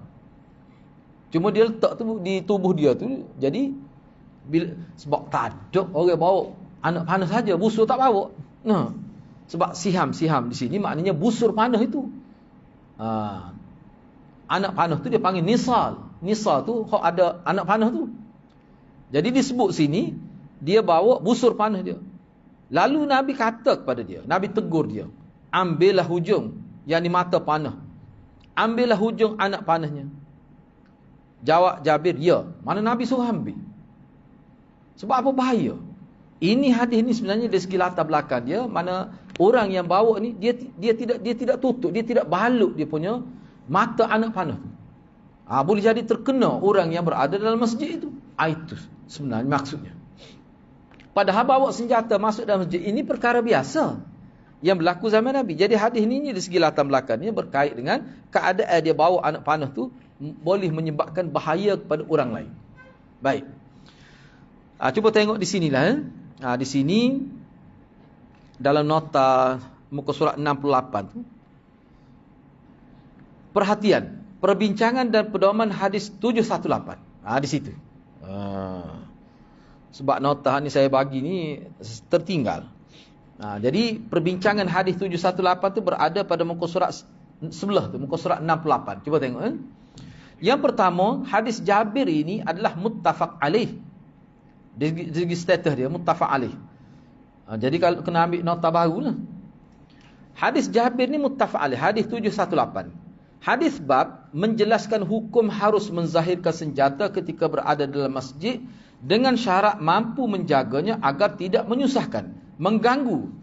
cuma dia letak tu di tubuh dia tu. Jadi sebab tak ada orang bawa anak panah saja, busur tak bawa. Nah, sebab siham di sini maknanya busur panah itu. Anak panah tu dia panggil nisal. Nisal tu ada anak panah tu. Jadi disebut sini dia bawa busur panah dia. Lalu Nabi kata kepada dia, Nabi tegur dia, ambillah hujung yang di mata panah. Ambillah hujung anak panahnya. Jawab Jabir, ya. Mana Nabi suruh ambil? Sebab apa bahaya? Ini hadis ni sebenarnya dari segi latar belakang dia, mana orang yang bawa ni dia tidak tutup, dia tidak balut dia punya mata anak panah tu. Boleh jadi terkena orang yang berada dalam masjid itu. Itu sebenarnya maksudnya. Padahal bawa senjata masuk dalam masjid ini perkara biasa yang berlaku zaman Nabi. Jadi hadis ini dari segi latar belakangnya berkait dengan keadaan dia bawa anak panah tu boleh menyebabkan bahaya kepada orang lain. Baik. Cuba tengok di sinilah. Di sini dalam nota muka surat 68 tu. Perhatian, perbincangan dan pedoman hadis 718. Di situ. Sebab nota ni saya bagi ni tertinggal. Jadi perbincangan hadis 718 tu berada pada muka surat sebelah tu, muka surat 68. Cuba tengok. Yang pertama, hadis Jabir ini adalah muttafaq alaih. Dari segi status dia muttafaq alaih. Jadi kalau kena ambil nota baru lah. Hadis Jabir ni muttafaq alaih, hadis 718. Hadis bab menjelaskan hukum harus menzahirkan senjata ketika berada dalam masjid dengan syarat mampu menjaganya agar tidak menyusahkan, mengganggu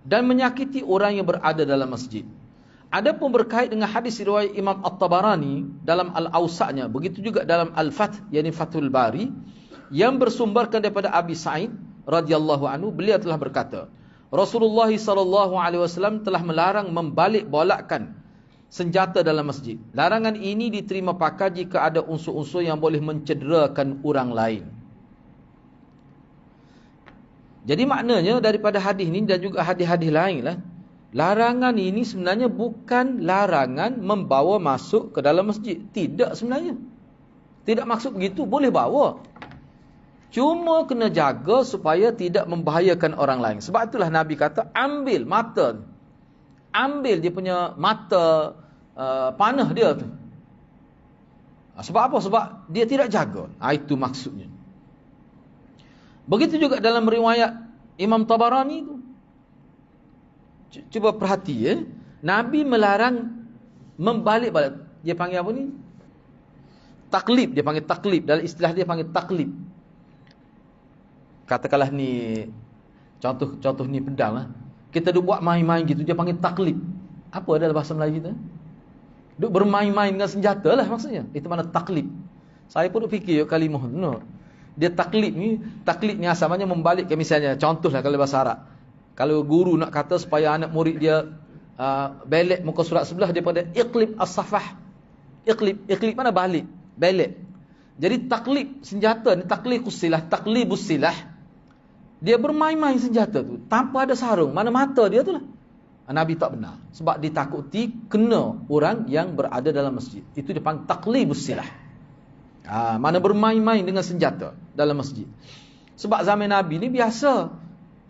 dan menyakiti orang yang berada dalam masjid. Adapun berkait dengan hadis riwayat Imam At-Tabarani dalam Al-Awsa'nya, begitu juga dalam Al-Fath, yakni Fathul Bari, yang bersumberkan daripada Abi Sa'id radhiyallahu anhu, beliau telah berkata, Rasulullah sallallahu alaihi wasallam telah melarang membalik-bolakkan senjata dalam masjid. Larangan ini diterima pakar jika ada unsur-unsur yang boleh mencederakan orang lain. Jadi maknanya daripada hadis ini dan juga hadis-hadis lain lah, larangan ini sebenarnya bukan larangan membawa masuk ke dalam masjid. Tidak sebenarnya. Tidak maksud begitu, boleh bawa. Cuma kena jaga supaya tidak membahayakan orang lain. Sebab itulah Nabi kata, ambil mata. Ambil dia punya mata panah dia tu. Sebab apa? Sebab dia tidak jaga. Itu maksudnya. Begitu juga dalam riwayat Imam Tabarani tu. Cuba perhati Nabi melarang membalik-balik. Dia panggil apa ni? Taklib. Dia panggil taklib. Dalam istilah dia panggil taklib. Katakanlah ni contoh ni pedang lah. Kita duk buat main-main gitu, dia panggil taklib. Apa dalam bahasa Melayu kita? Duk bermain-main dengan senjata lah maksudnya. Itu mana taklib. Saya pun duk fikir kalimah no. Dia taklib ni asalnya membalikkan, misalnya contohlah kalau bahasa Arab. Kalau guru nak kata supaya anak murid dia belik muka surat sebelah, dia pada iqlib as-safah. Iqlib mana balik, belik. Jadi taklib senjata ni, taklibus silah. Dia bermain-main senjata tu tanpa ada sarung. Mana mata dia tu lah. Nabi tak benar. Sebab ditakuti kena orang yang berada dalam masjid. Itu dia panggil taklibus silah. Mana bermain-main dengan senjata dalam masjid. Sebab zaman Nabi ni biasa.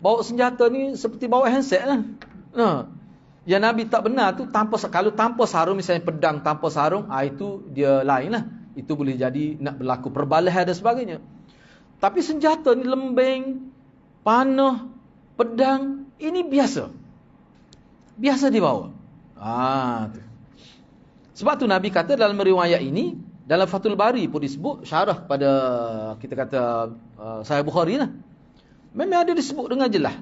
Bawa senjata ni seperti bawa handset lah. Yang Nabi tak benar tu, kalau tanpa sarung, misalnya pedang tanpa sarung, itu dia lain lah. Itu boleh jadi nak berlaku perbalahan dan sebagainya. Tapi senjata ni lembing, panah, pedang, ini biasa. Biasa dibawa. Tu. Sebab tu Nabi kata dalam riwayat ini, dalam Fathul Bari pun disebut, syarah pada kita kata Sahih Bukhari lah. Memang ada disebut dengan jelas.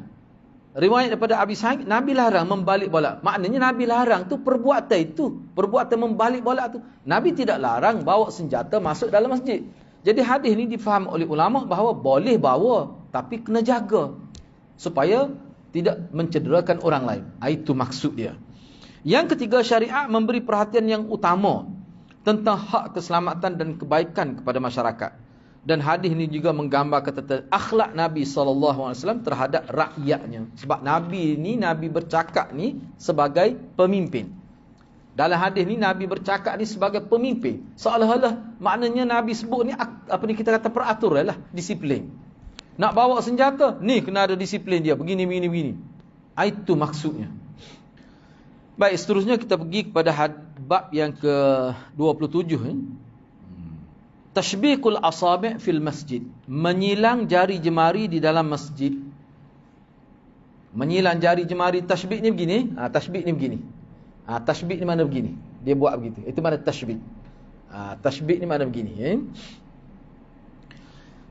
riwayat daripada Abi Sa'id, Nabi larang membalik bola. Maknanya Nabi larang tu perbuatan itu, perbuatan membalik bola tu. Nabi tidak larang bawa senjata masuk dalam masjid. Jadi hadis ni difaham oleh ulama bahawa boleh bawa, tapi kena jaga supaya tidak mencederakan orang lain. Itu maksud dia. Yang ketiga, syariat memberi perhatian yang utama tentang hak keselamatan dan kebaikan kepada masyarakat. Dan hadis ini juga menggambarkan tentang akhlak Nabi SAW terhadap rakyatnya. Sebab Nabi ni, Nabi bercakap ni sebagai pemimpin. Dalam hadis ni Nabi bercakap ni sebagai pemimpin. Seolah-olah maknanya Nabi sebut ni apa ni kita kata peraturan lah, disiplin. Nak bawa senjata, ni kena ada disiplin dia, begini. Itu maksudnya. Baik, seterusnya kita pergi kepada bab yang ke-27. Tashbiqul asabi' fil masjid. Menyilang jari jemari di dalam masjid. Menyilang jari jemari, tashbik ni begini. Tashbik ni begini. Tashbik ni mana begini. Dia buat begitu. Itu mana tashbik. Tashbik ni mana begini.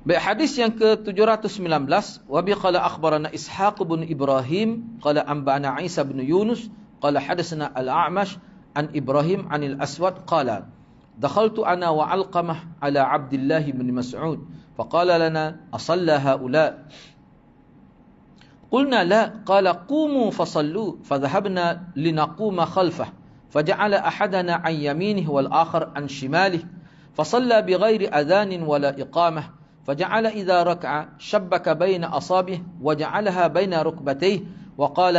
Baik, hadis yang ke-719. Wabi qala akhbarana Ishaq bin Ibrahim. Qala anba'ana Isa bin Yunus. Qala hadasana al-A'mash. An Ibrahim anil Aswad. Qala dakhaltu ana wa Alqamah ala Abdullah bin Mas'ud. Faqala lana asalla ha'ula. قلنا لا قال قوموا فصلوا فذهبنا لنقوم خلفه فجعل أحدنا عن يمينه والآخر عن شماله فصلى بغير أذان ولا إقامة فجعل إذا ركع شبك بين أصابعه وجعلها بين ركبتيه وقال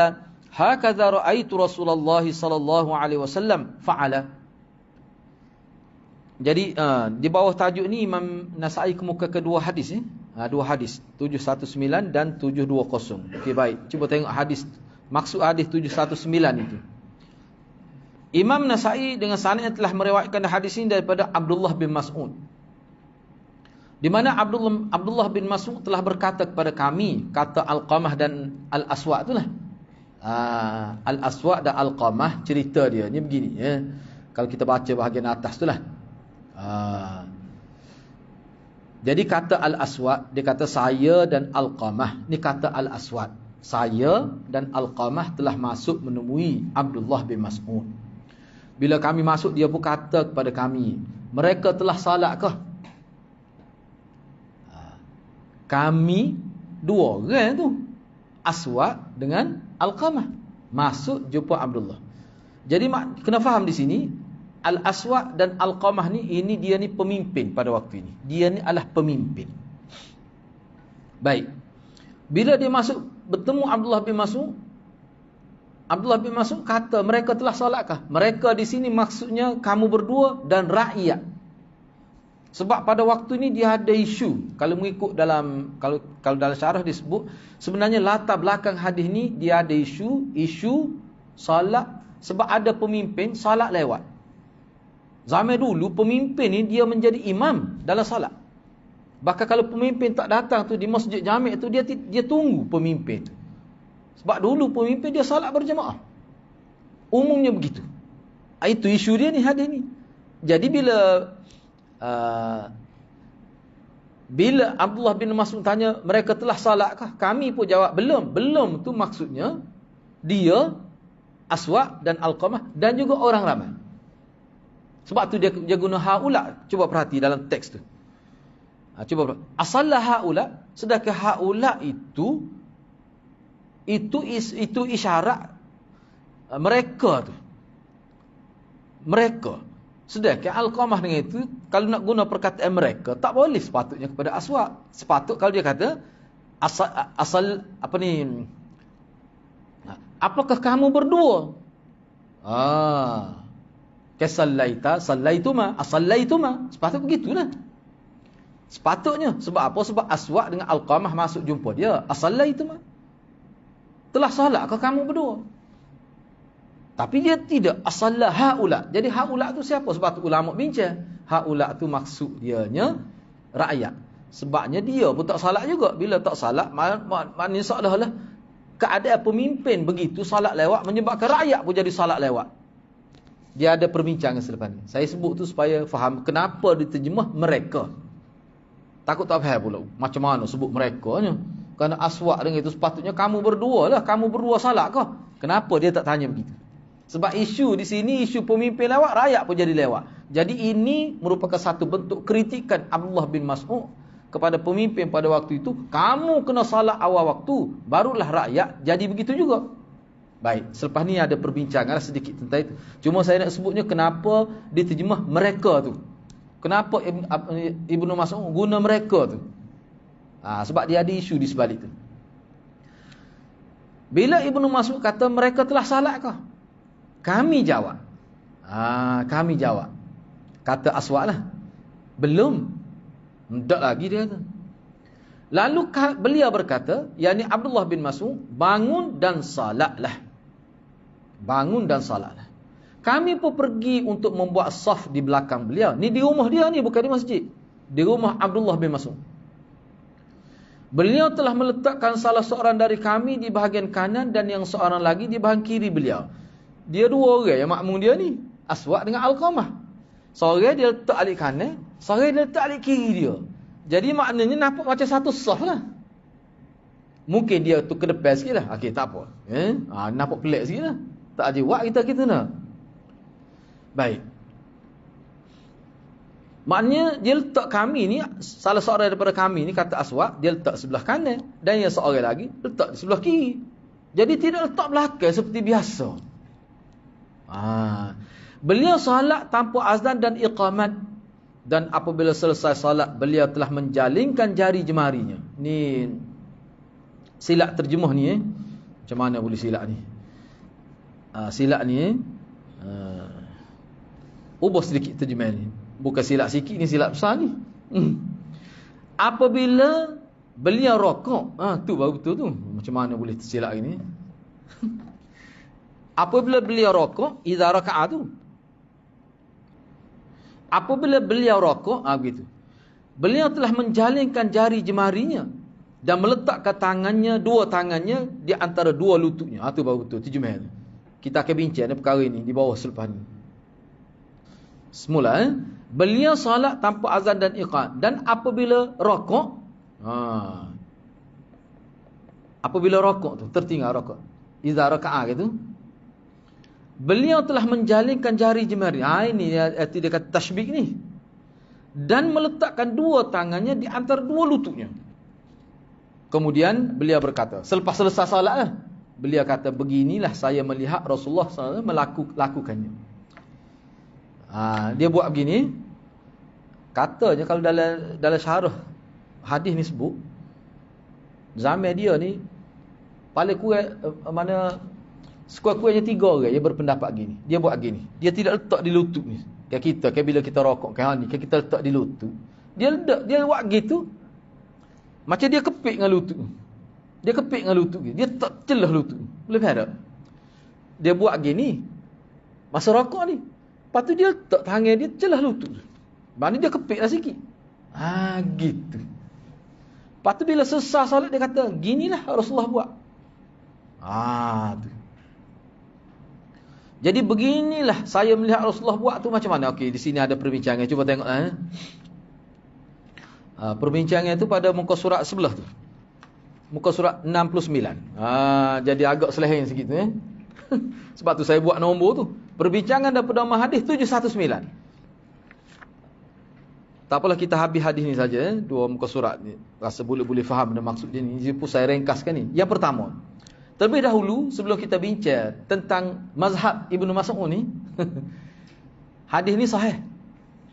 هكذا رأيت رسول الله صلى الله عليه وسلم فعل. Jadi di bawah tajuk ni Imam Nasa'i kemukakan dua hadis. Dua hadis 719 dan 720. Okey, baik, cuba tengok hadis. Maksud hadis 719 itu, Imam Nasa'i dengan sanad telah meriwayatkan hadis ini daripada Abdullah bin Mas'ud, di mana Abdullah bin Mas'ud telah berkata kepada kami, kata Alqamah dan Al-Aswad itulah. Al-Aswad dan Alqamah, cerita dia ni begini ya. Kalau kita baca bahagian atas itulah. Jadi kata Al-Aswad, dia kata saya dan Alqamah. Ni kata Al-Aswad, saya dan Alqamah telah masuk menemui Abdullah bin Mas'ud. Bila kami masuk, dia pun kata kepada kami, mereka telah salatkah? Kami dua orang tu, Aswad dengan Alqamah, masuk jumpa Abdullah. Jadi kena faham di sini, Al-Aswad dan Alqamah ni, ini dia ni pemimpin pada waktu ini. Dia ni adalah pemimpin. Baik. Bila dia masuk bertemu Abdullah bin Mas'ud, Abdullah bin Mas'ud kata, mereka telah salatkah? Mereka di sini maksudnya kamu berdua dan rakyat. Sebab pada waktu ini dia ada isu. Kalau mengikut dalam kalau dalam syarah disebut, sebenarnya latar belakang hadis ni dia ada isu salat, sebab ada pemimpin salat lewat. Zaman dulu pemimpin ni dia menjadi imam dalam salat. Bahkan kalau pemimpin tak datang tu di masjid jami' tu, dia tunggu pemimpin. Sebab dulu pemimpin dia salat berjemaah. Umumnya begitu. Itu isu dia ni hadis ni. Jadi bila Abdullah bin Mas'ud tanya, mereka telah salatkah? Kami pun jawab belum. Belum tu maksudnya dia, Aswad dan Alqamah dan juga orang ramai. Sebab tu dia guna haula. Cuba perhati dalam teks tu. Cuba perhati. Asalla haula, sedangkan haula itu isyarat mereka tu. Mereka. Sedangkan Alqamah dengan itu, kalau nak guna perkataan mereka, tak boleh sepatutnya kepada Aswad. Sepatut kalau dia kata asal apa ni? Apakah kamu berdua? Sallaituma. Sepatutnya begitulah. Sepatutnya. Sebab apa? Sebab Aswad dengan Alqamah masuk jumpa dia. Sallaituma. Telah salatkah kamu berdua? Tapi dia tidak. Asalla haula. Jadi haula tu siapa? Sebab tu ulama bincang. Haula tu maksud dianya rakyat. Sebabnya dia pun tak salat juga. Bila tak salat, maknanya seolah-olah keadaan pemimpin begitu salat lewat menyebabkan rakyat pun jadi salat lewat. Dia ada perbincangan selepas ni. Saya sebut tu supaya faham kenapa diterjemah mereka. Takut tak faham pula. Macam mana sebut mereka ni? Kerana Aswad dengan itu sepatutnya kamu berdua salat kah? Kenapa dia tak tanya begitu? Sebab isu di sini, isu pemimpin lewat, rakyat pun jadi lewat. Jadi ini merupakan satu bentuk kritikan Abdullah bin Mas'ud kepada pemimpin pada waktu itu. Kamu kena salat awal waktu, barulah rakyat jadi begitu juga. Baik, selepas ni ada perbincangan sedikit tentang itu. Cuma saya nak sebutnya kenapa diterjemah mereka tu. Kenapa Ibnu Mas'ud guna mereka tu? Sebab dia ada isu di sebalik tu. Bila Ibnu Mas'ud kata mereka telah salat kah? Kami jawab. Kami jawab. Kata Aswad lah. Belum. Tak lagi dia kata. Lalu beliau berkata, yakni Abdullah bin Mas'ud, bangun dan salatlah. Bangun dan salatlah. Kami pun pergi untuk membuat saf di belakang beliau. Ni di rumah dia ni, bukan di masjid. Di rumah Abdullah bin Mas'ud. Beliau telah meletakkan salah seorang dari kami di bahagian kanan dan yang seorang lagi di bahagian kiri beliau. Dia dua orang yang makmum dia ni, Aswad dengan Alqamah. Seorang dia letak alik kanan, seorang dia letak alik kiri dia. Jadi maknanya nampak macam satu saf lah. Mungkin dia tu ke depan sikit lah. Okey, tak apa. Nampak pelik sikit lah. Tak ada buat kita nak. Baik. Maknanya dia letak kami ni, salah seorang daripada kami ni, kata Aswad, dia letak sebelah kanan. Dan yang seorang lagi letak di sebelah kiri. Jadi tidak letak belakang seperti biasa. Beliau salat tanpa azan dan iqamat. Dan apabila selesai salat, beliau telah menjalingkan jari jemarinya. Ni silap terjemah ni. Macam mana boleh silap ni? Silap ni ubah sedikit terjemah ni. Bukan silap sikit ni, silap besar ni. Apabila beliau rokok, tu baru betul tu. Macam mana boleh tersilap ini? Apabila beliau rokok, idza raka'a tu. Apabila beliau rokok, begitu. Beliau telah menjalingkan jari jemarinya dan meletakkan tangannya, dua tangannya di antara dua lututnya. Tu baru betul terjemah tu. Kita akan bincang perkara ini di bawah selepas ni. Semula, beliau salat tanpa azan dan iqam. Dan apabila rokok, apabila rokok tu, tertinggal rokok, idza raka'a gitu, beliau telah menjalingkan jari jemari. Ini arti dia kata tashbih ni. Dan meletakkan dua tangannya di antara dua lututnya. Kemudian beliau berkata, selepas selesai salat lah, beliau kata, beginilah saya melihat Rasulullah SAW melakukannya. Dia buat begini. Katanya kalau dalam syarah hadis ni sebut, zaman dia ni paling kurang sekurang-kurangnya 3 orang yang berpendapat gini. Dia buat gini. Dia tidak letak di lutut ni. Kayak kita, kayak bila kita rokok kayak ni, kayak kita letak di lutut. Dia buat gitu. Macam dia kepik dengan lutut. Dia kepik dengan lutut dia. Dia tak celah lutut. Boleh faham tak? Dia buat gini masa rokok ni. Lepas tu dia letak tangan dia celah lutut. Maknanya dia kepik lah sikit. Gitu. Lepas tu bila selesai salat dia kata, ginilah Rasulullah buat. Tu. Jadi beginilah saya melihat Rasulullah buat tu macam mana. Okey, di sini ada perbincangan. Cuba tengoklah. Perbincangan itu pada muka surat sebelah tu. Muka surat 69. Jadi agak selehain sikit tu. Sebab tu saya buat nombor tu. Perbincangan daripada hadis 719. Tak apalah, kita habis hadis ni saja. Dua muka surat ni. Rasa boleh faham dan maksud dia ni. Jadi pun saya ringkaskan ni. Yang pertama, terlebih dahulu sebelum kita bincang tentang mazhab Ibnu Mas'ud ni, hadis ni sahih.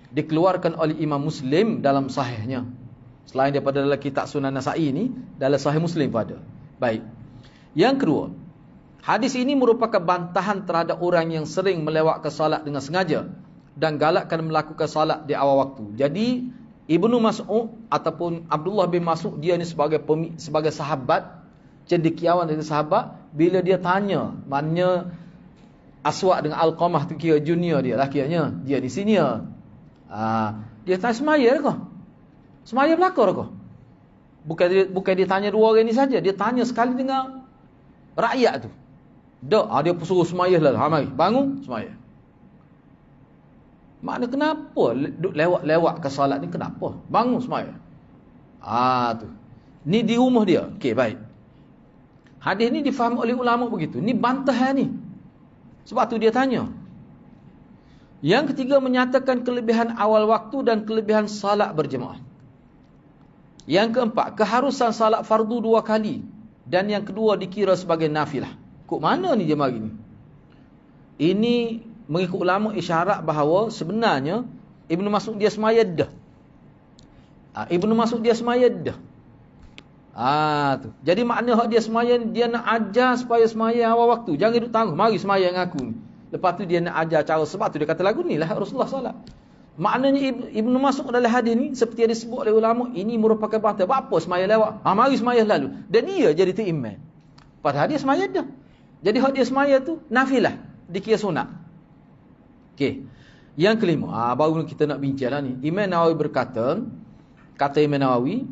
Dikeluarkan oleh Imam Muslim dalam sahihnya. Selain daripada dalam kitab Sunan Nasa'i ni, dalam sahih Muslim pun ada. Baik. Yang kedua, hadis ini merupakan bantahan terhadap orang yang sering melewatkan salat dengan sengaja dan galakkan melakukan salat di awal waktu. Jadi Ibnu Mas'ud ataupun Abdullah bin Mas'ud, dia ni sebagai sahabat, cendekiawan dari sahabat, bila dia tanya, maknanya Aswad dengan Alqamah tu kira junior dia lah kiranya, dia ni senior. Dia tanya, semaya ke? Semaya belakang ke? Bukan dia tanya dua orang ni saja, dia tanya sekali dengan rakyat tu. Dia suruh semaya lah. Mari, bangun, semaya. Makna kenapa lewat ke salat ni, kenapa? Bangun semaya. Tu. Ni di rumah dia. Okey, baik. Hadis ni difaham oleh ulama begitu. Ni bantahan ni. Sebab tu dia tanya. Yang ketiga, menyatakan kelebihan awal waktu dan kelebihan salat berjemaah. Yang keempat, keharusan salat fardu 2 kali. Dan yang kedua dikira sebagai nafilah. Kok mana ni jemaah gini? Ini mengikut ulama isyarat bahawa sebenarnya Ibnu Mas'ud dia semaya dah. Ibnu Mas'ud dia semaya dah. Tu. Jadi makna hak dia semaya, dia nak ajar supaya semaya awal waktu. Jangan duduk tangguh, mari semaya dengan aku ni. Lepas tu dia nak ajar cara, sebab tu dia kata lagu ni lah Rasulullah salat. Maknanya Ibnu Mas'ud dalam hadis ni seperti yang disebut oleh ulama, ini merupakan bantah. Apa semaya lewat? Mari semaya lalu. Dan dia jadi teriman. Padahal dia semaya dah. Jadi hak dia semaya tu nafilah, dikira sunat. Okey. Yang kelima, baru kita nak bincang lah ni. Imam Nawawi berkata, kata Imam Nawawi,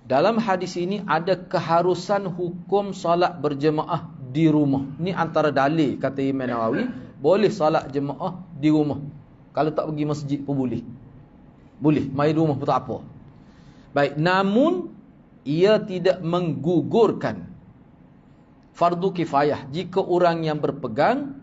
dalam hadis ini ada keharusan hukum salat berjemaah di rumah. Ni antara dalil kata Imam Nawawi, boleh salat jemaah di rumah. Kalau tak pergi masjid pun boleh. Boleh, mai di rumah pun tak apa. Baik, namun ia tidak menggugurkan fardu kifayah jika orang yang berpegang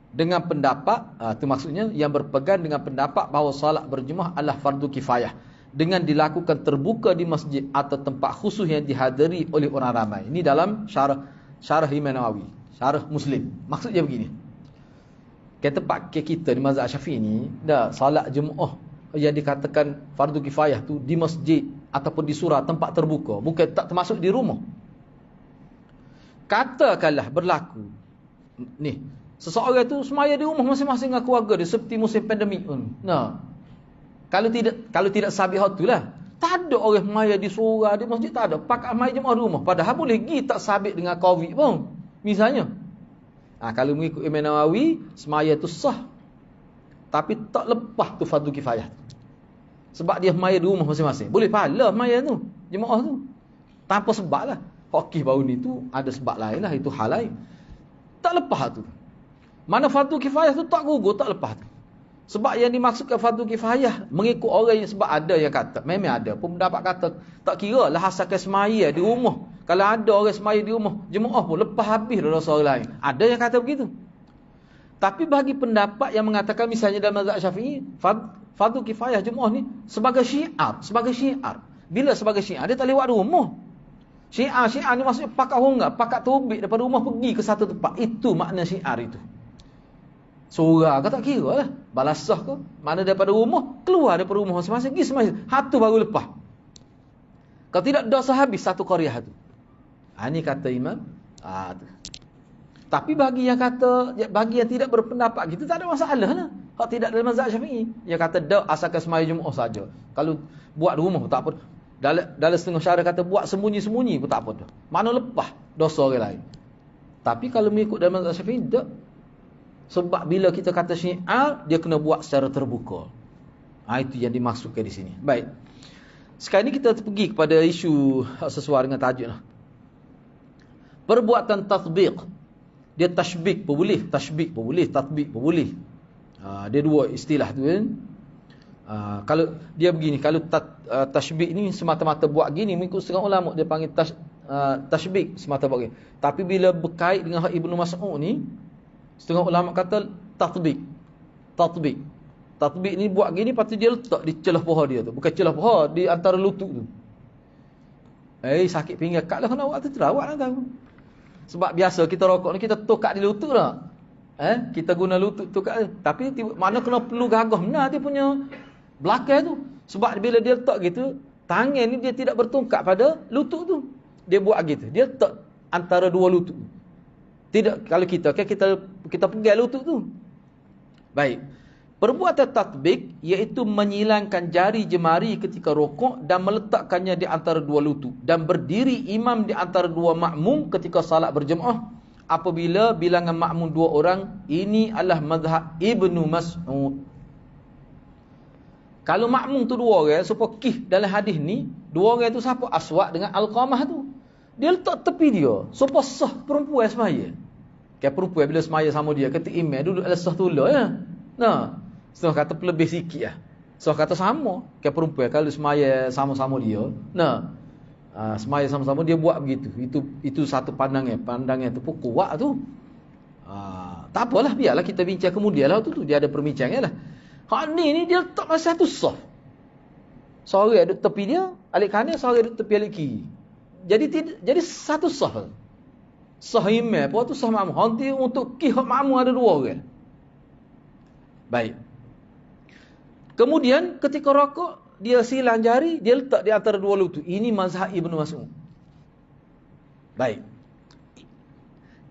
dengan pendapat, itu maksudnya yang berpegang dengan pendapat bahawa salat berjemaah adalah fardu kifayah dengan dilakukan terbuka di masjid atau tempat khusus yang dihadiri oleh orang ramai. Ini dalam syarah Imam Nawawi, syarah Muslim. Maksudnya begini. Kata tempat kita di mazhab Syafi'i ni, dah salat jemaah yang dikatakan fardu kifayah tu di masjid ataupun di surau tempat terbuka, bukan tak termasuk di rumah. Katakanlah berlaku ni, seseorang tu semaya di rumah masing-masing dengan keluarga dia seperti musim pandemik pun. Nah, kalau tidak sabit hal tu lah. Tak ada orang maya di surau di masjid, tak ada. Pakat maya jemaah di rumah. Padahal boleh pergi tak sabit dengan Covid pun. Misalnya. Kalau mengikut Imam Nawawi, semaya tu sah. Tapi tak lepas tu fardu kifayah. Sebab dia maya di rumah masing-masing. Boleh pahala maya tu, jemaah tu. Tanpa sebab lah. Fakih baru ni tu ada sebab lain lah, itu hal lain. Tak lepas tu. Mana fardu kifayah tu tak gugur, tak lepas tu. Sebab yang dimaksudkan fardu kifayah mengikut orang yang, sebab ada yang kata, memang ada pun pendapat kata tak kira lah asalkan semaya di rumah. Kalau ada orang semaya di rumah, jemaah pun lepas habis dosa orang lain. Ada yang kata begitu. Tapi bagi pendapat yang mengatakan misalnya dalam mazhab Syafi'i, fardu kifayah jemaah ni sebagai syiar. Bila sebagai syiar, dia tak lewat rumah. Syiar ni maksudnya pakat honggak, pakat tubik daripada rumah pergi ke satu tempat. Itu makna syiar itu. Surah ke tak kira lah. Balasah ke. Mana daripada rumah, keluar daripada rumah masing-masing. Pergi semasa. Hatu baru lepas. Kalau tidak, dosa habis satu qaryah tu. Ini kata Imam. Tu. Tapi bagi yang tidak berpendapat gitu, tak ada masalah lah. Kalau tidak dalam mazhab Syafi'i. Yang kata, dak asalkan semaya Jumaat saja. Kalau buat di rumah pun tak apa. Dalam setengah syarah kata, buat sembunyi-sembunyi pun tak apa. Mana lepas dosa orang lain. Tapi kalau mengikut dalam mazhab Syafi'i, dak. Sebab bila kita kata syiar, dia kena buat secara terbuka. Itu yang dimaksudkan di sini. Baik. Sekarang ni kita pergi kepada isu sesuai dengan tajuk lah. Perbuatan tatbiq. Dia tashbik pun boleh, tashbik pun boleh, tatbiq pun boleh. Dia dua istilah tu kan. Kalau dia begini, kalau tashbik ni semata-mata buat gini, mengikut setengah ulama dia panggil tashbik semata buat gini. Tapi bila berkait dengan Ibnu Mas'ud ni, setengah ulama kata tatbiq. Tatbiq ni buat gini, lepas tu dia letak di celah paha dia tu. Bukan celah paha, di antara lutut tu. Sakit pinggang kat lah kena buat tu, terawat lah tahu. Sebab biasa kita rokok ni, kita tokak di lutut lah. Kita guna lutut tokak. Tapi mana kena perlu gagah benar dia punya belakang tu. Sebab bila dia letak gitu, tangan ni dia tidak bertungkat pada lutut tu. Dia buat gitu. Dia letak antara dua lutut. Tidak, kalau kita pegang lutut tu. Baik. Perbuatan tatbik iaitu menyilangkan jari jemari ketika rokok dan meletakkannya di antara dua lutut dan berdiri imam di antara dua makmum ketika salat berjemaah apabila bilangan makmum dua orang. Ini adalah mazhab Ibnu Mas'ud. Kalau makmum tu dua orang, supaya kih dalam hadis ni, dua orang tu siapa? Aswad dengan Alqamah tu. Dia letak tepi dia supaya sah perempuan semaya. Kayak perempuan bila semaya sama dia, kata imam duduk ala sah tula ya. Nah, setengah kata lebih sikit lah. Setengah kata sama. Kayak perempuan kalau semaya sama-sama dia. Nah, Semaya sama-sama dia buat begitu. Itu satu pandangnya tu pun kuat tu. Tak apalah, biarlah kita bincang kemudian lah tu dia ada perbincangan lah. Hak ni dia letak masa satu saf. Seorang duduk tepi dia, alik kanan, seorang duduk tepi alik kiri. Jadi satu saf. Sah imam, apa tu sah makmum. Nanti untuk hak makmum ada dua orang. Baik. Kemudian ketika rokok, dia silang jari, dia letak di antara dua lutut. Ini mazhab Ibnu Mas'ud. Baik.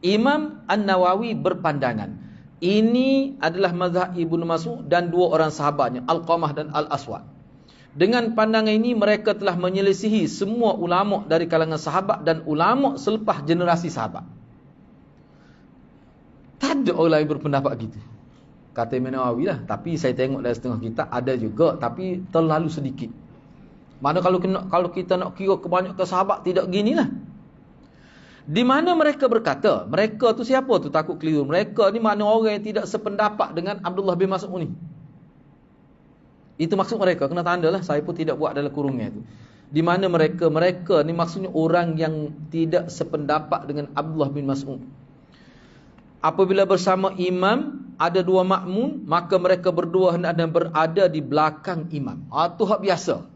Imam An-Nawawi berpandangan, ini adalah mazhab Ibnu Mas'ud dan dua orang sahabatnya, Alqamah dan Al-Aswad. Dengan pandangan ini, mereka telah menyelisihi semua ulama dari kalangan sahabat dan ulama selepas generasi sahabat. Tak ada orang yang berpendapat gitu. Kata Imam Nawawi lah. Tapi saya tengok dari setengah kitab ada juga, tapi terlalu sedikit. Mana kalau kita nak kira kebanyakan sahabat, tidak ginilah. Di mana mereka berkata, mereka tu siapa tu, takut keliru. Mereka ni mana orang yang tidak sependapat dengan Abdullah bin Mas'ud ni. Itu maksud mereka, kena tanda lah. Saya pun tidak buat dalam kurungnya itu. Di mana mereka ni maksudnya orang yang tidak sependapat dengan Abdullah bin Mas'ud. Apabila bersama imam ada dua makmum, maka mereka berdua hendaknya berada di belakang imam. Itu hak biasa.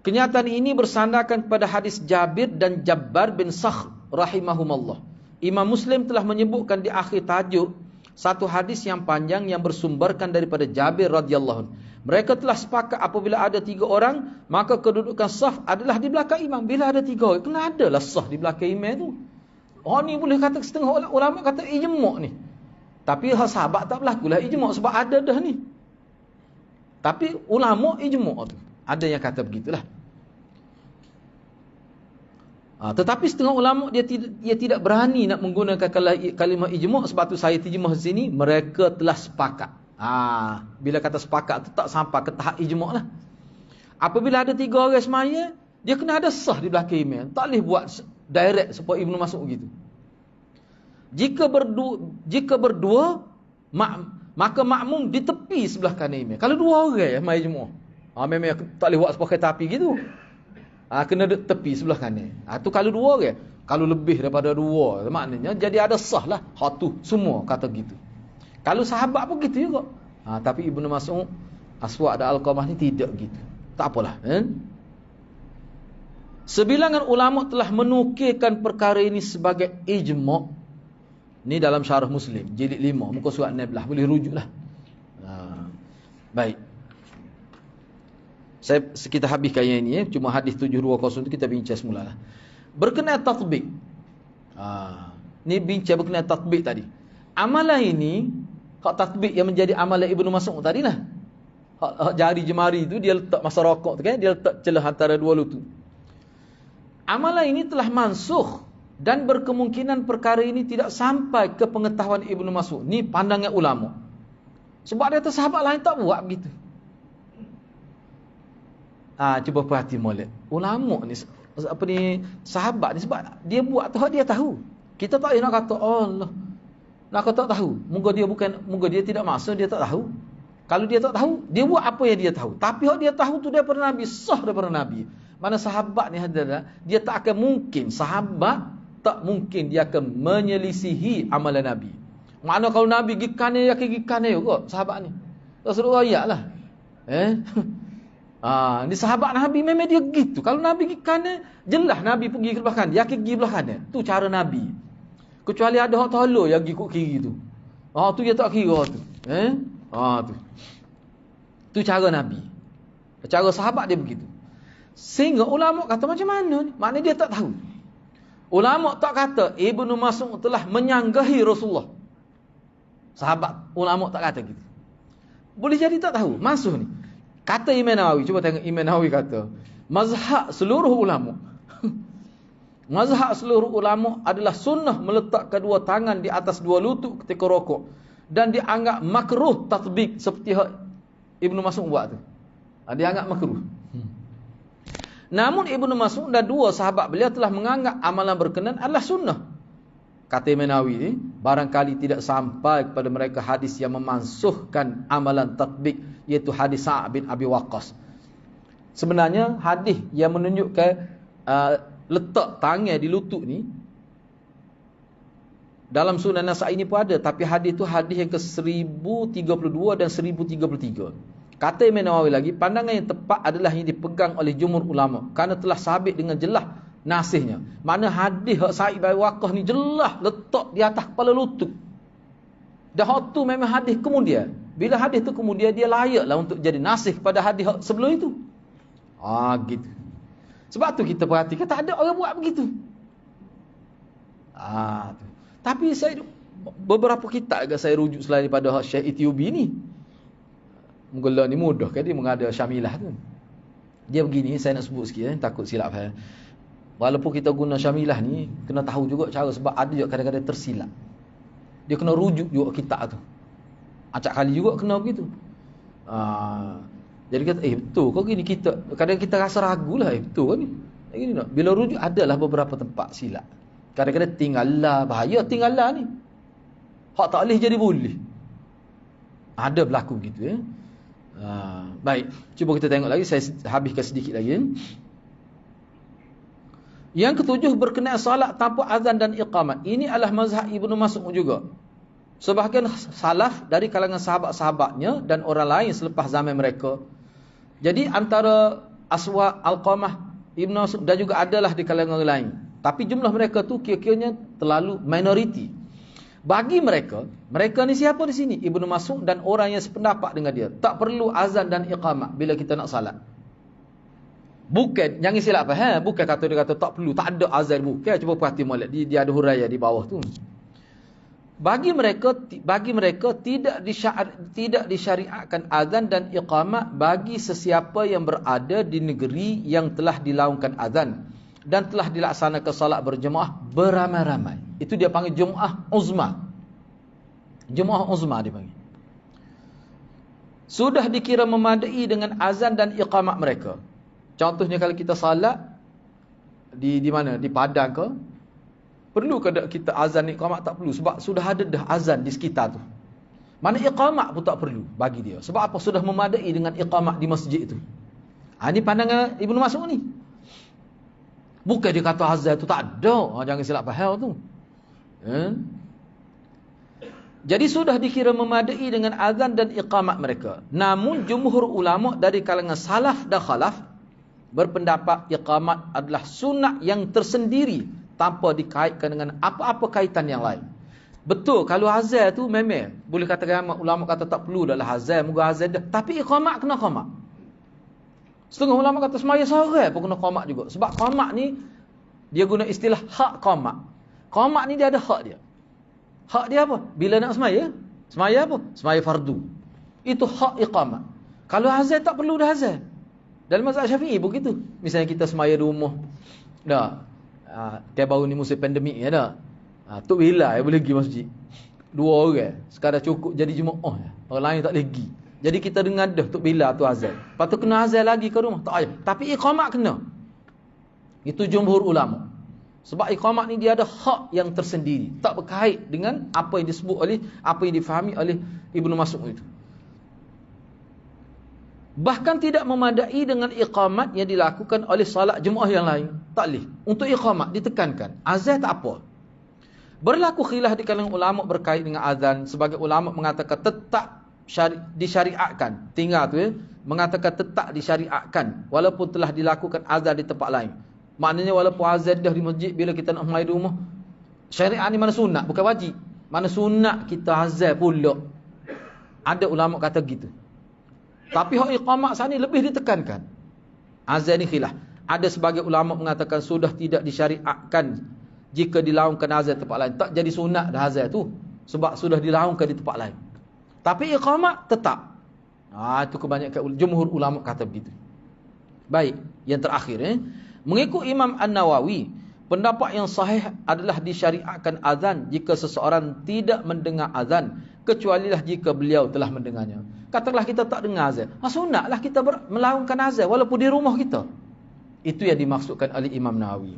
Kenyataan ini bersandarkan kepada hadis Jabir dan Jabbar bin Sakhr rahimahumallah. Imam Muslim telah menyebutkan di akhir tajuk satu hadis yang panjang yang bersumberkan daripada Jabir radhiyallahu anhu. Mereka telah sepakat apabila ada 3 orang, maka kedudukan saf adalah di belakang imam. Bila ada 3 orang, kena adalah saf di belakang imam tu. Ni boleh kata setengah ulama kata ijma' ni. Tapi sahabat tak berlakulah ijma' sebab ada dah ni. Tapi ulama ijma' tu. Ada yang kata begitulah. Tetapi setengah ulama dia tidak berani nak menggunakan kalimah ijma' sebab tu saya terjemah di sini, mereka telah sepakat. Bila kata sepakat tu tak sampai ke tahap ijma' lah. Apabila ada 3 orang semaya, dia kena ada sah di belakang imam. Tak boleh buat direct seperti Ibnu Mas'ud gitu. Jika berdua maka makmum di tepi sebelah kanan imam. Kalau 2 orang mai jemaah, memang tak boleh buat seperti kereta api gitu. Kena duduk tepi sebelah kanan. Tu kalau 2 orang. Kalau lebih daripada 2, maknanya jadi ada sah lah. Tu semua kata gitu. Kalau sahabat pun gitu juga. Tapi Ibnu Mas'ud, Aswad dan Alqamah ni tidak gitu. Tak apalah. Sebilangan ulama telah menukilkan perkara ini sebagai ijma'. Ni dalam syarah Muslim, jilid 5, muka surat 16, boleh rujuklah. Baik. Kita habiskan yang ini, cuma hadis 720 tu kita bincang semula lah. Berkenaan tatbik. Ni bincang berkenaan tatbik tadi. Amalan ini, hak tatbik yang menjadi amalan Ibnu Mas'ud tadi lah. Hak jari jemari tu dia letak masa rokok tu kan, dia letak celah antara 2 lutut. Amalan ini telah mansukh dan berkemungkinan perkara ini tidak sampai ke pengetahuan Ibnu Mas'ud. Ni pandangan ulama. Sebab dia sahabat lain tak buat begitu. Cuba perhati molek. Ulama ni sahabat ni sebab dia buat tu dia tahu. Kita tak nak kata Allah. Nak kata tak tahu. Moga dia tidak maksud dia tak tahu. Kalau dia tak tahu, dia buat apa yang dia tahu. Tapi hak dia tahu tu daripada Nabi, sah daripada Nabi. Mana sahabat ni adalah dia tak akan mungkin, sahabat tak mungkin dia akan menyelisihi amalan Nabi. Mana kalau Nabi pergi kanan, dia akan pergi kanan juga sahabat ni. Rasulullah ayatlah. Ni sahabat Nabi memang dia gitu. Kalau Nabi pergi kanan, jelas Nabi pergi ke belah kanan, dia akan pergi belah kanan. Tu cara Nabi. Kecuali ada hak tolong yang pergi ke kiri tu. Tu dia tak kira tu. Tu cara Nabi. Cara sahabat dia begitu. Sehingga ulama kata macam mana ni? Maknanya dia tak tahu. Ulama tak kata Ibnu Mas'ud telah menyanggahi Rasulullah. Sahabat, ulama tak kata gitu. Boleh jadi tak tahu. Masuk ni. Kata Imam Nawawi, cuba tengok Imam Nawawi kata, mazhab seluruh ulama. Mazhab seluruh ulama adalah sunnah meletak kedua tangan di atas 2 lutut ketika rokok. Dan dianggap makruh tatbik seperti Ibnu Mas'ud buat tu. Dia anggap makruh. Namun Ibnu Mas'ud dan 2 sahabat beliau telah menganggap amalan berkenan adalah sunnah. Kata Imam Nawawi ni, barangkali tidak sampai kepada mereka hadis yang memansuhkan amalan tatbik, iaitu hadis Sa'ad bin Abi Waqqas. Sebenarnya hadis yang menunjukkan letak tangan di lutut ni dalam Sunan Nasa'i ini pun ada, tapi hadis tu hadis yang ke 1032 dan 1033. Kata Imam Nawawi lagi, pandangan yang tepat adalah yang dipegang oleh jumhur ulama kerana telah sabit dengan jelas nasihnya. Mana hadis hak Sa'id bin Waqqas ni jelas letak di atas kepala lutut. Dan hak tu memang hadis kemudian. Bila hadis tu kemudian, dia layaklah untuk jadi nasih pada hadis sebelum itu. Gitu. Sebab tu kita perhatikan tak ada orang buat begitu. Tu. Tapi beberapa kitab agak saya rujuk selain daripada Syekh Ethiopi ni. Mula ni mudah kan dia mengada Syamilah tu. Dia begini, saya nak sebut sikit takut silap saya. Walaupun kita guna Syamilah ni, kena tahu juga cara, sebab ada juga kadang-kadang tersilap. Dia kena rujuk juga kitab tu. Acak kali juga kena begitu. Jadi kata, betul kau gini, kita kadang kita rasa ragulah, betul kan ni. Gini nak. Bila rujuk adalah beberapa tempat silap. Kadang-kadang tinggallah, bahaya tinggallah ni. Hak tak boleh jadi boleh. Ada berlaku begitu baik, cuba kita tengok lagi, saya habiskan sedikit lagi. Yang ketujuh, berkenaan salat tanpa azan dan iqamat. Ini adalah mazhab Ibnu Mas'ud juga. Sebahagian salaf dari kalangan sahabat-sahabatnya dan orang lain selepas zaman mereka. Jadi antara Aswad, Alqamah, Ibnu Mas'ud dan juga adalah di kalangan orang lain. Tapi jumlah mereka tu kira-kiranya terlalu minoriti. Bagi mereka ni siapa di sini? Ibnu Mas'ud dan orang yang sependapat dengan dia. Tak perlu azan dan iqamah bila kita nak salat. Bukan, jangan silap faham. Bukan kata dia kata tak perlu, tak ada azan. Bukan, cuba perhati molek. Dia ada huraian di bawah tu. Bagi mereka tidak disyariatkan azan dan iqamah bagi sesiapa yang berada di negeri yang telah dilaungkan azan dan telah dilaksanakan salat berjemaah beramai-ramai. Itu dia panggil Jum'ah Uzma. Jum'ah Uzma dia panggil. Sudah dikira memadai dengan azan dan iqamat mereka. Contohnya kalau kita salat di mana? Di padang ke? Perlu ke kita azan iqamat? Tak perlu. Sebab sudah ada dah azan di sekitar tu. Mana iqamat pun tak perlu bagi dia. Sebab apa? Sudah memadai dengan iqamat di masjid itu. Ini pandangan Ibnu Mas'ud ni. Bukan dia kata azan tu tak ada. Jangan silap faham tu. Jadi sudah dikira memadai dengan azan dan iqamat mereka. Namun jumhur ulama dari kalangan salaf dan khalaf berpendapat iqamat adalah sunat yang tersendiri tanpa dikaitkan dengan apa-apa kaitan yang lain. Betul, kalau azan tu memang boleh katakan ulama kata tak perlu dalam azan, moga azan dah. Tapi iqamat kena qamat. Setengah ulama kata semaya seorang pun kena qamat juga. Sebab qamat ni dia guna istilah hak qamat. Qamat ni dia ada hak dia. Hak dia apa? Bila nak semaya? Semaya apa? Semaya fardu. Itu hak iqamat. Kalau azan tak perlu dah azan. Dalam mazhab Syafi'i begitu. Misalnya kita semaya di rumah. Dah. Kayak baru ni musim pandemik ya dah. Tok bila boleh pergi masjid. 2 orang. Sekadar cukup jadi jemaah. Orang lain tak boleh pergi. Jadi kita dengar dah tok bila tu azan. Lepas tu kena azan lagi ke rumah. Tak payah. Tapi iqamat kena. Itu jumhur ulama. Sebab iqamat ni dia ada hak yang tersendiri. Tak berkait dengan apa yang disebut oleh, apa yang difahami oleh Ibnu Mas'ud itu. Bahkan tidak memadai dengan iqamat yang dilakukan oleh salat jemaah yang lain. Tak boleh. Untuk iqamat ditekankan. Azan tak apa. Berlaku khilaf di kalangan ulama berkait dengan azan. Sebagai ulama mengatakan tetap disyariatkan. Tinggal tu mengatakan tetap disyariatkan. Walaupun telah dilakukan azan di tempat lain. Maknanya walaupun azan dah di masjid, bila kita nak mai rumah, syariat ni mana sunat, bukan wajib. Mana sunat kita azan pula. Ada ulama kata gitu. Tapi hak iqamat sana lebih ditekankan. Azan ni khilaf. Ada sebagai ulama mengatakan sudah tidak disyariatkan jika dilaungkan azan tempat lain. Tak jadi sunat dah azan tu. Sebab sudah dilaungkan di tempat lain. Tapi iqamat tetap. Itu kebanyakan jumhur ulama kata begitu. Baik, yang terakhir mengikut Imam An-Nawawi, pendapat yang sahih adalah disyariatkan azan jika seseorang tidak mendengar azan, kecualilah jika beliau telah mendengarnya. Katakanlah kita tak dengar azan. Sunatlah kita melaungkan azan walaupun di rumah kita. Itu yang dimaksudkan oleh Imam Nawawi.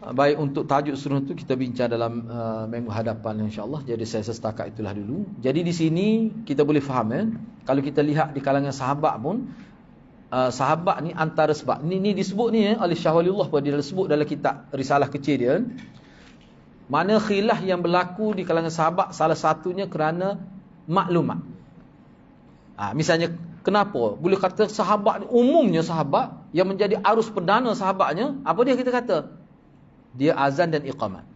Baik, untuk tajuk seluruh itu kita bincang dalam minggu hadapan insya-Allah. Jadi saya setakat itulah dulu. Jadi di sini kita boleh faham kalau kita lihat di kalangan sahabat pun sahabat ni antara sebab ni disebut ni oleh Syah Waliullah pun dia sebut dalam kitab risalah kecil dia, mana khilaf yang berlaku di kalangan sahabat salah satunya kerana maklumat. Misalnya kenapa boleh kata sahabat ni, umumnya sahabat yang menjadi arus perdana sahabatnya apa dia, kita kata dia azan dan iqamat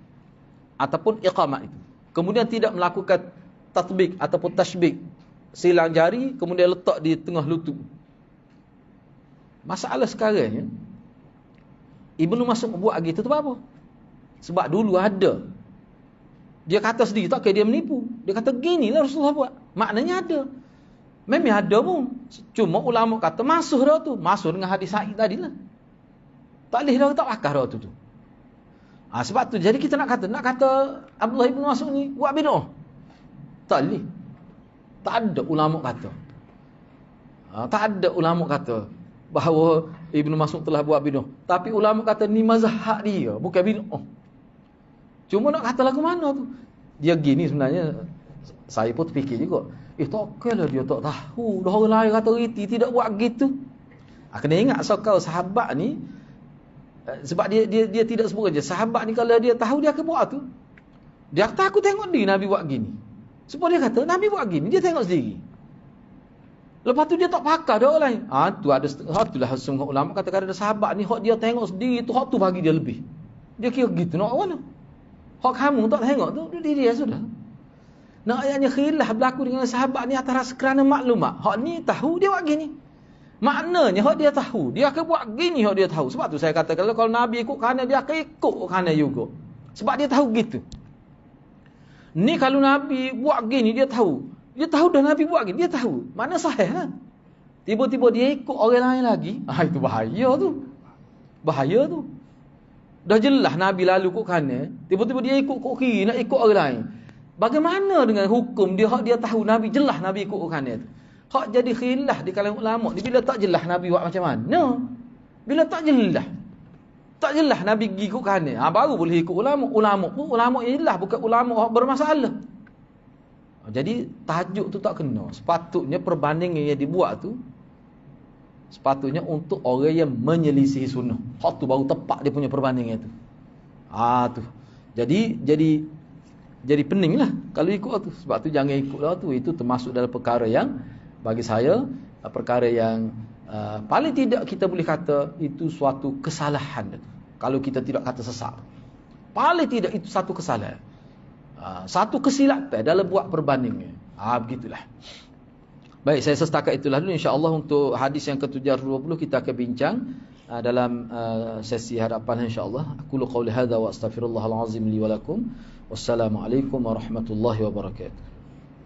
ataupun iqamat itu, kemudian tidak melakukan tatbik ataupun tashbik, silang jari kemudian letak di tengah lutut. Masalah sekarang ya, Ibnu Mas'ud buat gitu tu apa? Sebab dulu ada. Dia kata sendiri, tak kira dia menipu. Dia kata ginilah Rasulullah buat. Maknanya ada. Memang ada pun. Cuma ulama kata masuk dah tu. Masuk dengan hadis Sa'id tadi lah. Tak boleh dah tak pakar dah tu. Sebab tu jadi kita nak kata Abdullah Ibn Mas'ud ni buat bid'ah. Tak boleh. Tak ada ulama kata. Tak ada ulama kata bahawa Ibnu Mas'ud telah buat bid'ah. Tapi ulama kata ni mazhab dia, bukan bid'ah. Cuma nak kata lagu mana tu? Dia gini sebenarnya, saya pun terfikir juga. Tak kira dia tak tahu. Dah orang lain kata riti tidak buat gitu. Kena ingat kau sahabat ni, sebab dia tidak sebut je. Sahabat ni kalau dia tahu dia akan buat tu. Dia kata aku tengok dia Nabi buat gini. Sebab dia kata Nabi buat gini, dia tengok sendiri. Lepas tu dia tak pakar dia orang lain. Tu ada itulah semua ulama kata ada sahabat ni hak dia tengok sendiri tu, hak tu bagi dia lebih. Dia kira gitu nak mana? Hak kamu tak tengok tu dia sudah. Nak ayatnya khilaf berlaku dengan sahabat ni atas kerana maklumat. Hak ni tahu dia buat gini. Maknanya hak dia tahu, dia akan buat gini hak dia tahu. Sebab tu saya kata kalau Nabi ikut kerana dia akan ikut kerana juga. Sebab dia tahu gitu. Ni kalau Nabi buat gini dia tahu. Dia tahu dah Nabi buat gini, dia tahu. Mana sahih lah. Tiba-tiba dia ikut orang lain lagi. Itu bahaya tu. Bahaya tu. Dah jelas Nabi lalu ikut kanan, tiba-tiba dia ikut kiri, nak ikut orang lain. Bagaimana dengan hukum dia? Hak dia tahu Nabi jelas Nabi ikut kanan tu. Hak jadi khilaf di kalangan ulama. Bila tak jelas Nabi buat macam mana? Bila tak jelas. Tak jelas Nabi pergi ikut kanan. Baru boleh ikut ulama. Ulama yang jelas, bukan ulama bermasalah. Jadi tajuk tu tak kena. Sepatutnya perbandingan yang dibuat tu sepatutnya untuk orang yang menyelisihi sunnah. Hak tu baru tepat dia punya perbandingan tu. Tu. Jadi peninglah kalau ikut tu. Sebab tu jangan ikutlah tu. Itu termasuk dalam perkara yang bagi saya perkara yang paling tidak kita boleh kata itu suatu kesalahan. Kalau kita tidak kata sesat. Paling tidak itu satu kesalahan. Satu kesilapan dalam buat perbandingan. Begitulah. Baik, saya setakat itulah dulu. InsyaAllah untuk hadis yang ke-720 kita akan bincang dalam sesi hadapan insyaAllah. Aqulu qawli hadha wa astaghfirullahal azim li wa lakum. Wassalamualaikum warahmatullahi wabarakatuh.